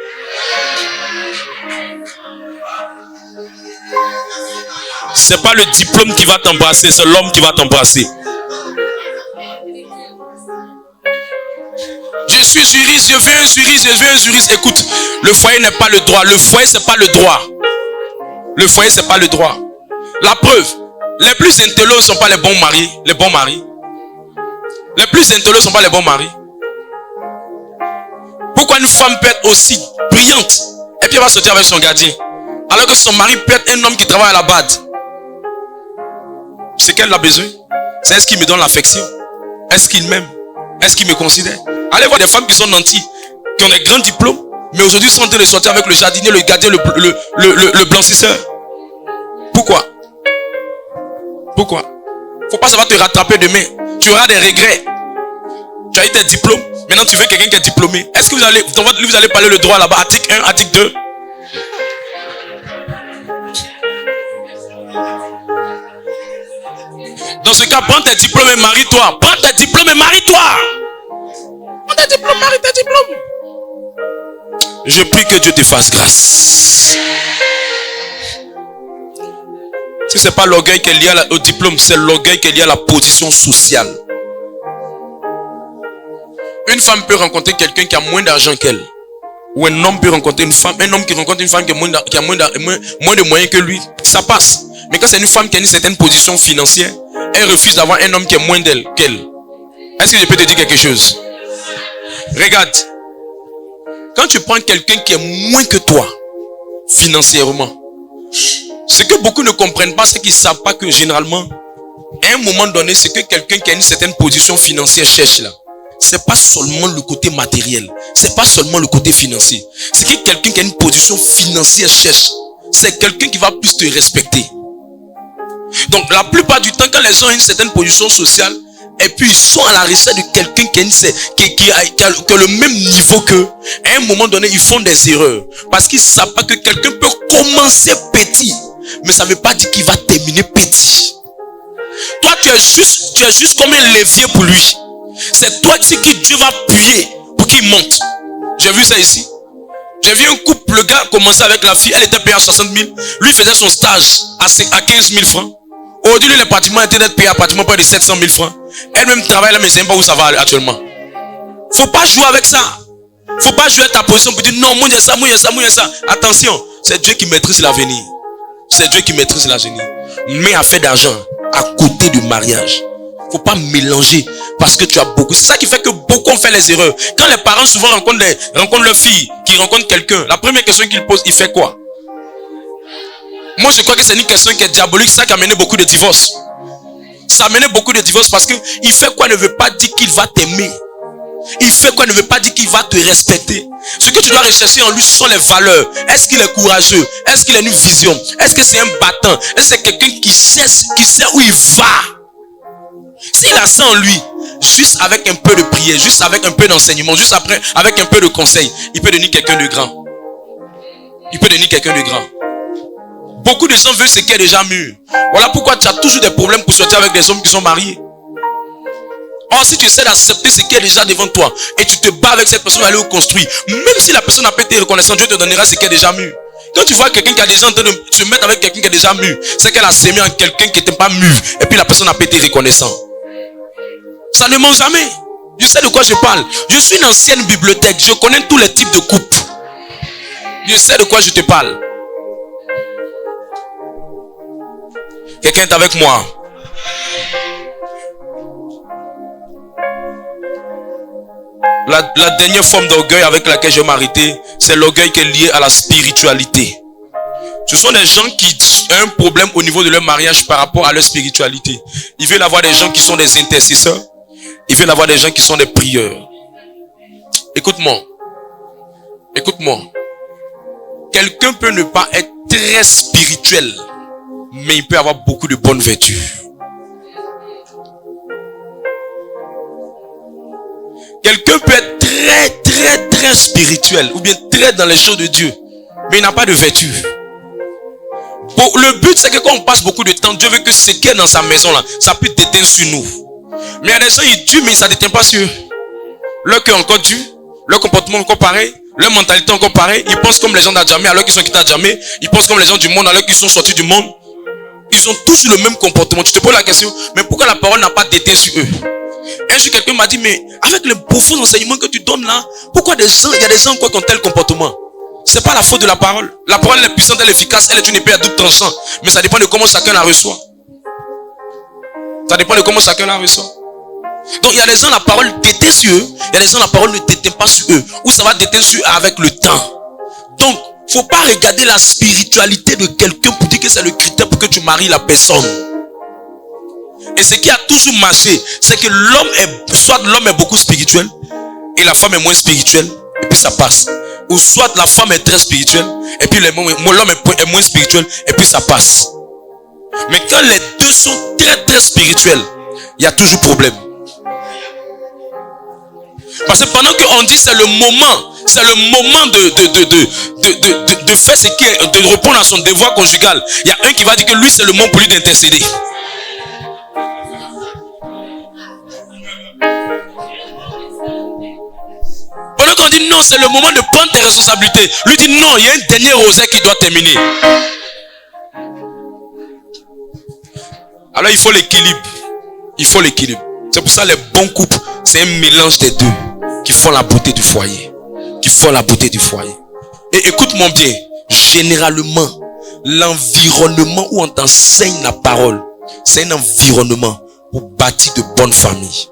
C'est pas le diplôme qui va t'embrasser, c'est l'homme qui va t'embrasser. Je suis juriste, je veux un juriste. Écoute, le foyer n'est pas le droit. Le foyer, c'est pas le droit. Le foyer, c'est pas le droit. La preuve, les plus intellos ne sont pas les bons maris. Les bons maris. Les plus intellos ne sont pas les bons maris. Pourquoi une femme peut être aussi brillante et puis elle va sortir avec son gardien, alors que son mari peut être un homme qui travaille à la BAD? C'est qu'elle a besoin. C'est est-ce qu'il me donne l'affection? Est-ce qu'il m'aime? Est-ce qu'il me considère? Allez voir des femmes qui sont nantis, qui ont des grands diplômes, mais aujourd'hui sont en train de sortir avec le jardinier, le gardien, le blanchisseur. Pourquoi? Pourquoi? Faut pas, ça va te rattraper demain. Tu auras des regrets. Tu as eu tes diplômes. Maintenant tu veux quelqu'un qui est diplômé. Est-ce que vous allez parler le droit là-bas? Article 1, article 2. Dans ce cas, prends tes diplômes et marie-toi. Prends tes diplômes et marie-toi. Prends tes diplômes, marie tes diplômes. Je prie que Dieu te fasse grâce. Si ce n'est pas l'orgueil qui est lié au diplôme, c'est l'orgueil qui est lié à la position sociale. Une femme peut rencontrer quelqu'un qui a moins d'argent qu'elle. Ou un homme peut rencontrer une femme. Un homme qui rencontre une femme qui a moins de moyens que lui. Ça passe. Mais quand c'est une femme qui a une certaine position financière, elle refuse d'avoir un homme qui est moins qu'elle. Est-ce que je peux te dire quelque chose? Regarde. Quand tu prends quelqu'un qui est moins que toi, financièrement, ce que beaucoup ne comprennent pas, c'est qu'ils ne savent pas que généralement, à un moment donné, ce que quelqu'un qui a une certaine position financière cherche là, c'est pas seulement le côté matériel, c'est pas seulement le côté financier. Ce que quelqu'un qui a une position financière cherche, c'est quelqu'un qui va plus te respecter. Donc la plupart du temps, quand les gens ont une certaine position sociale, et puis ils sont à la recherche de quelqu'un qui a le même niveau qu'eux, à un moment donné, ils font des erreurs. Parce qu'ils ne savent pas que quelqu'un peut commencer petit, mais ça ne veut pas dire qu'il va terminer petit. Toi, tu es juste comme un levier pour lui. C'est toi qui Dieu va appuyer pour qu'il monte. J'ai vu ça ici. J'ai vu un couple, le gars commençait avec la fille, elle était payée à 60 000. Lui faisait son stage à 15 000 francs. Aujourd'hui, les bâtiments étaient payés à pratiquement près de 700 000 francs. Elle-même travaille là, mais je ne sais pas où ça va actuellement. Faut pas jouer avec ça. Faut pas jouer ta position pour dire non, moi j'ai ça, moi j'ai ça, moi j'ai ça. Attention, c'est Dieu qui maîtrise l'avenir. C'est Dieu qui maîtrise l'avenir. Mets affaire d'argent à côté du mariage. Faut pas mélanger parce que tu as beaucoup. C'est ça qui fait que beaucoup ont fait les erreurs. Quand les parents souvent rencontrent leur fille, qui rencontre quelqu'un, la première question qu'ils posent, il fait quoi? Moi je crois que c'est une question qui est diabolique, ça qui a amené beaucoup de divorces. Ça a amené beaucoup de divorces parce que il fait quoi ne veut pas dire qu'il va t'aimer. Il fait quoi ne veut pas dire qu'il va te respecter. Ce que tu dois rechercher en lui, ce sont les valeurs. Est-ce qu'il est courageux? Est-ce qu'il a une vision? Est-ce que c'est un battant? Est-ce que c'est quelqu'un qui sait où il va? S'il a ça en lui, juste avec un peu de prière, juste avec un peu d'enseignement, juste après, avec un peu de conseil, il peut devenir quelqu'un de grand. Il peut devenir quelqu'un de grand. Beaucoup de gens veulent ce qui est déjà mûr. Voilà pourquoi tu as toujours des problèmes pour sortir avec des hommes qui sont mariés. Or, si tu essaies d'accepter ce qui est déjà devant toi et tu te bats avec cette personne à aller au construire, même si la personne n'a pas été reconnaissante, Dieu te donnera ce qui est déjà mûr. Quand tu vois quelqu'un qui a déjà en train de se mettre avec quelqu'un qui est déjà mûr, c'est qu'elle a sémé en quelqu'un qui n'était pas mûr et puis la personne n'a pas été reconnaissante. Ça ne ment jamais. Je sais de quoi je parle. Je suis une ancienne bibliothèque. Je connais tous les types de couples. Je sais de quoi je te parle. Quelqu'un est avec moi. La dernière forme d'orgueil avec laquelle je m'arrêtais, c'est l'orgueil qui est lié à la spiritualité. Ce sont des gens qui ont un problème au niveau de leur mariage par rapport à leur spiritualité. Ils veulent avoir des gens qui sont des intercesseurs. Ils veulent avoir des gens qui sont des prieurs. Écoute-moi. Écoute-moi. Quelqu'un peut ne pas être très spirituel, mais il peut avoir beaucoup de bonnes vertus. Quelqu'un peut être très spirituel, ou bien très dans les choses de Dieu, mais il n'a pas de vertu. Bon, le but c'est que quand on passe beaucoup de temps, Dieu veut que ce qui est dans sa maison là, ça peut déteindre sur nous. Mais il y a des gens, ils tuent, mais ça ne déteint pas sur eux. Leur cœur encore dû, leur comportement encore pareil, leur mentalité encore pareil. Ils pensent comme les gens d'Adjamé alors qu'ils sont quittés d'Adjamé. Ils pensent comme les gens du monde alors qu'ils sont sortis du monde. Ils ont tous le même comportement. Tu te poses la question, mais pourquoi la parole n'a pas déteint sur eux? Un jour, quelqu'un m'a dit, mais avec les profonds enseignements que tu donnes là, pourquoi il y a des gens qui ont tel comportement? C'est pas la faute de la parole. La parole elle est puissante, elle est efficace, elle est une épée à double tranchant. Mais ça dépend de comment chacun la reçoit. Ça dépend de comment chacun la reçoit. Donc il y a des gens, la parole déteint sur eux. Il y a des gens, la parole ne déteint pas sur eux. Ou ça va déteindre sur eux avec le temps. Donc, faut pas regarder la spiritualité de quelqu'un pour dire que c'est le critère pour que tu maries la personne. Et ce qui a toujours marché, c'est que l'homme est beaucoup spirituel et la femme est moins spirituelle et puis ça passe. Ou soit la femme est très spirituelle et puis l'homme est moins spirituel et puis ça passe. Mais quand les deux sont très spirituels, il y a toujours problème. Parce que pendant qu'on dit c'est le moment de faire ce qui est, de répondre à son devoir conjugal, il y a un qui va dire que lui c'est le moment pour lui d'intercéder. Pendant qu'on dit non, c'est le moment de prendre tes responsabilités. Lui dit non, il y a un dernier rosaire qui doit terminer. Alors il faut l'équilibre. Il faut l'équilibre. C'est pour ça les bons couples, c'est un mélange des deux qui font la beauté du foyer. Qui font la beauté du foyer. Et écoute-moi bien, généralement, l'environnement où on t'enseigne la parole, c'est un environnement pour bâtir de bonnes familles.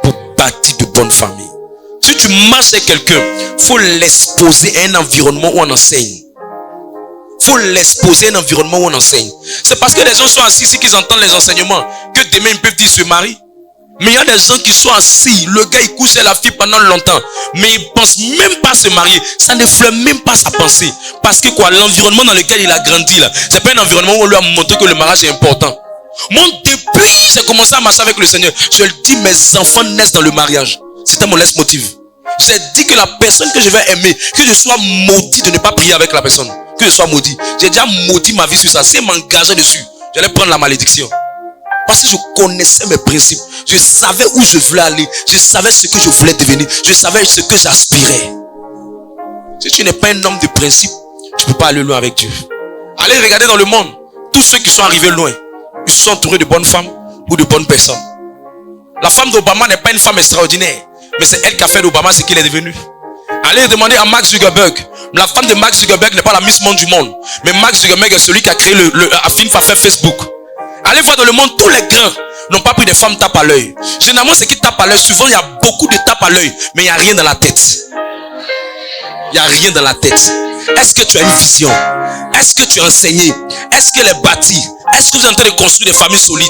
Pour bâtir de bonnes familles. Si tu marches avec quelqu'un, faut l'exposer à un environnement où on enseigne. Faut l'exposer à un environnement où on enseigne. C'est parce que les gens sont assis ici qu'ils entendent les enseignements que demain ils peuvent dire se marier. Mais il y a des gens qui sont assis, le gars il couche avec la fille pendant longtemps, mais il pense même pas à se marier. Ça ne fleuve même pas sa pensée. Parce que quoi, l'environnement dans lequel il a grandi là, c'est pas un environnement où on lui a montré que le mariage est important. Moi, depuis j'ai commencé à marcher avec le Seigneur, je le dis, mes enfants naissent dans le mariage. C'était mon leitmotiv. J'ai dit que la personne que je vais aimer, que je sois maudit de ne pas prier avec la personne, que je sois maudit. J'ai déjà maudit ma vie sur ça. Si elle m'engageait dessus, j'allais prendre la malédiction. Parce que je connaissais mes principes. Je savais où je voulais aller. Je savais ce que je voulais devenir. Je savais ce que j'aspirais. Si tu n'es pas un homme de principe, tu ne peux pas aller loin avec Dieu. Allez regarder dans le monde. Tous ceux qui sont arrivés loin, ils sont entourés de bonnes femmes ou de bonnes personnes. La femme d'Obama n'est pas une femme extraordinaire. Mais c'est elle qui a fait d'Obama ce qu'il est devenu. Allez demander à Mark Zuckerberg. La femme de Mark Zuckerberg n'est pas la Miss Monde du monde. Mais Mark Zuckerberg est celui qui a créé a fini par faire Facebook. Allez voir dans le monde, tous les grands n'ont pas pris des femmes tape à l'œil. Généralement, ce qui tape à l'œil, souvent il y a beaucoup de tape à l'œil, mais il n'y a rien dans la tête. Il n'y a rien dans la tête. Est-ce que tu as une vision? Est-ce que tu as enseigné? Est-ce qu'elle est bâtie? Est-ce que vous êtes en train de construire des familles solides?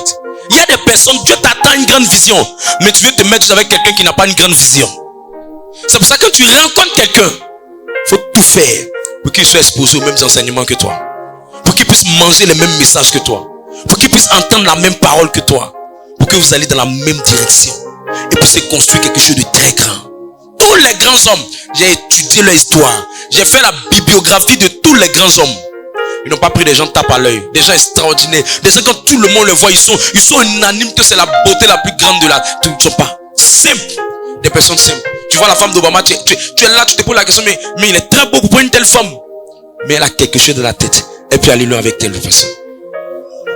Il y a des personnes, Dieu t'attend une grande vision, mais tu viens te mettre avec quelqu'un qui n'a pas une grande vision. C'est pour ça que quand tu rencontres quelqu'un, il faut tout faire pour qu'il soit exposé aux mêmes enseignements que toi, pour qu'il puisse manger les mêmes messages que toi, pour qu'il puisse entendre la même parole que toi, pour que vous alliez dans la même direction et puissiez construire quelque chose de très grand. Tous les grands hommes, j'ai étudié leur histoire, j'ai fait la bibliographie de tous les grands hommes. Ils n'ont pas pris des gens tape à l'œil, des gens extraordinaires, des gens quand tout le monde les voit, ils sont unanimes que c'est la beauté la plus grande de la. Ils ne sont pas simples, des personnes simples. Tu vois la femme d'Obama, tu es là, tu te poses la question, mais il est très beau pour une telle femme. Mais elle a quelque chose dans la tête. Elle peut aller loin avec telle personne.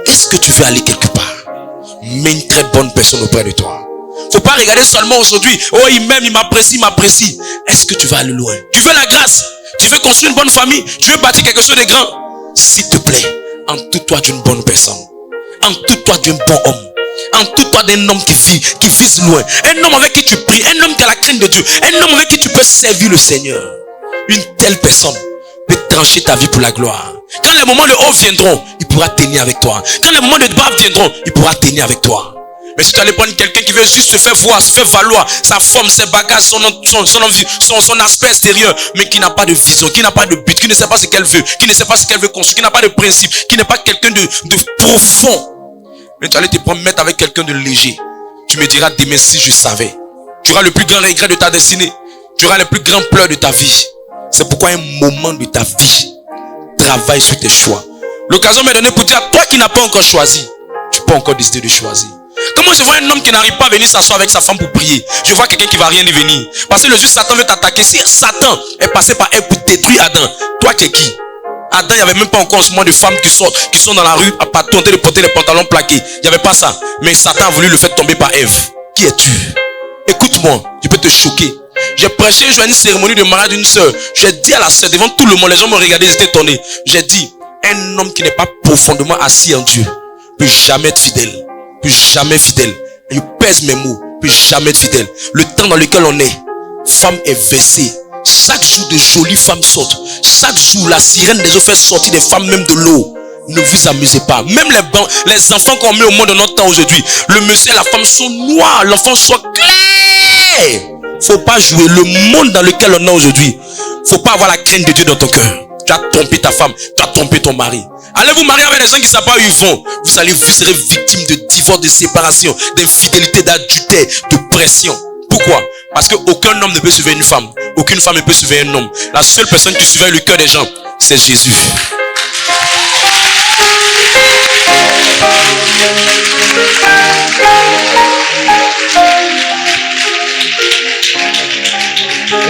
Est-ce que tu veux aller quelque part? Mets une très bonne personne auprès de toi. Faut pas regarder seulement aujourd'hui. Oh, il m'aime, il m'apprécie, il m'apprécie. Est-ce que tu vas aller loin? Tu veux la grâce? Tu veux construire une bonne famille? Tu veux bâtir quelque chose de grand? S'il te plaît, entoure-toi d'une bonne personne. Entoure-toi d'un bon homme. Entoure-toi d'un homme qui vise loin. Un homme avec qui tu pries. Un homme qui a la crainte de Dieu. Un homme avec qui tu peux servir le Seigneur. Une telle personne peut trancher ta vie pour la gloire. Quand les moments de haut viendront, il pourra tenir avec toi. Quand les moments de bas viendront, il pourra tenir avec toi. Mais si tu allais prendre quelqu'un qui veut juste se faire voir, se faire valoir, sa forme, ses bagages, son aspect extérieur, mais qui n'a pas de vision, qui n'a pas de but, qui ne sait pas ce qu'elle veut, qui ne sait pas ce qu'elle veut construire, qui n'a pas de principe, qui n'est pas quelqu'un de profond. Mais tu allais te prendre mettre avec quelqu'un de léger. Tu me diras demain si je savais. Tu auras le plus grand regret de ta destinée. Tu auras les plus grands pleurs de ta vie. C'est pourquoi un moment de ta vie, travaille sur tes choix. L'occasion m'est donnée pour dire à toi qui n'as pas encore choisi, tu peux encore décider de choisir. Comment je vois un homme qui n'arrive pas à venir s'asseoir avec sa femme pour prier? Je vois quelqu'un qui va rien y venir. Parce que le juge Satan veut t'attaquer. Si Satan est passé par elle pour détruire Adam, toi tu es qui? Adam, il n'y avait même pas encore en ce moment de femmes qui sont dans la rue à pas tenter de porter les pantalons plaqués. Il n'y avait pas ça. Mais Satan a voulu le faire tomber par Ève. Qui es-tu? Écoute-moi, je peux te choquer. J'ai prêché à une cérémonie de mariage d'une sœur. J'ai dit à la sœur, devant tout le monde, les gens m'ont regardé, ils étaient étonnés. J'ai dit, un homme qui n'est pas profondément assis en Dieu peut jamais être fidèle. Peut jamais être fidèle. Et je pèse mes mots. Peut jamais être fidèle. Le temps dans lequel on est, femme est versée. Chaque jour, de jolies femmes sortent. Chaque jour, la sirène des eaux fait sortir des femmes même de l'eau. Ne vous amusez pas. Même les enfants qu'on met au monde dans notre temps aujourd'hui, le monsieur et la femme sont noirs. L'enfant soit clair. Faut pas jouer. Le monde dans lequel on est aujourd'hui, faut pas avoir la crainte de Dieu dans ton cœur. Tu as trompé ta femme, tu as trompé ton mari. Allez vous marier avec des gens qui ne savent pas où ils vont. Vous serez victime de divorce, de séparation, d'infidélité, d'adultère, de pression. Pourquoi? Parce qu'aucun homme ne peut sauver une femme. Aucune femme ne peut sauver un homme. La seule personne qui surveille le cœur des gens, c'est Jésus.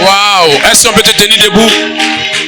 Waouh! Est-ce qu'on peut te tenir debout?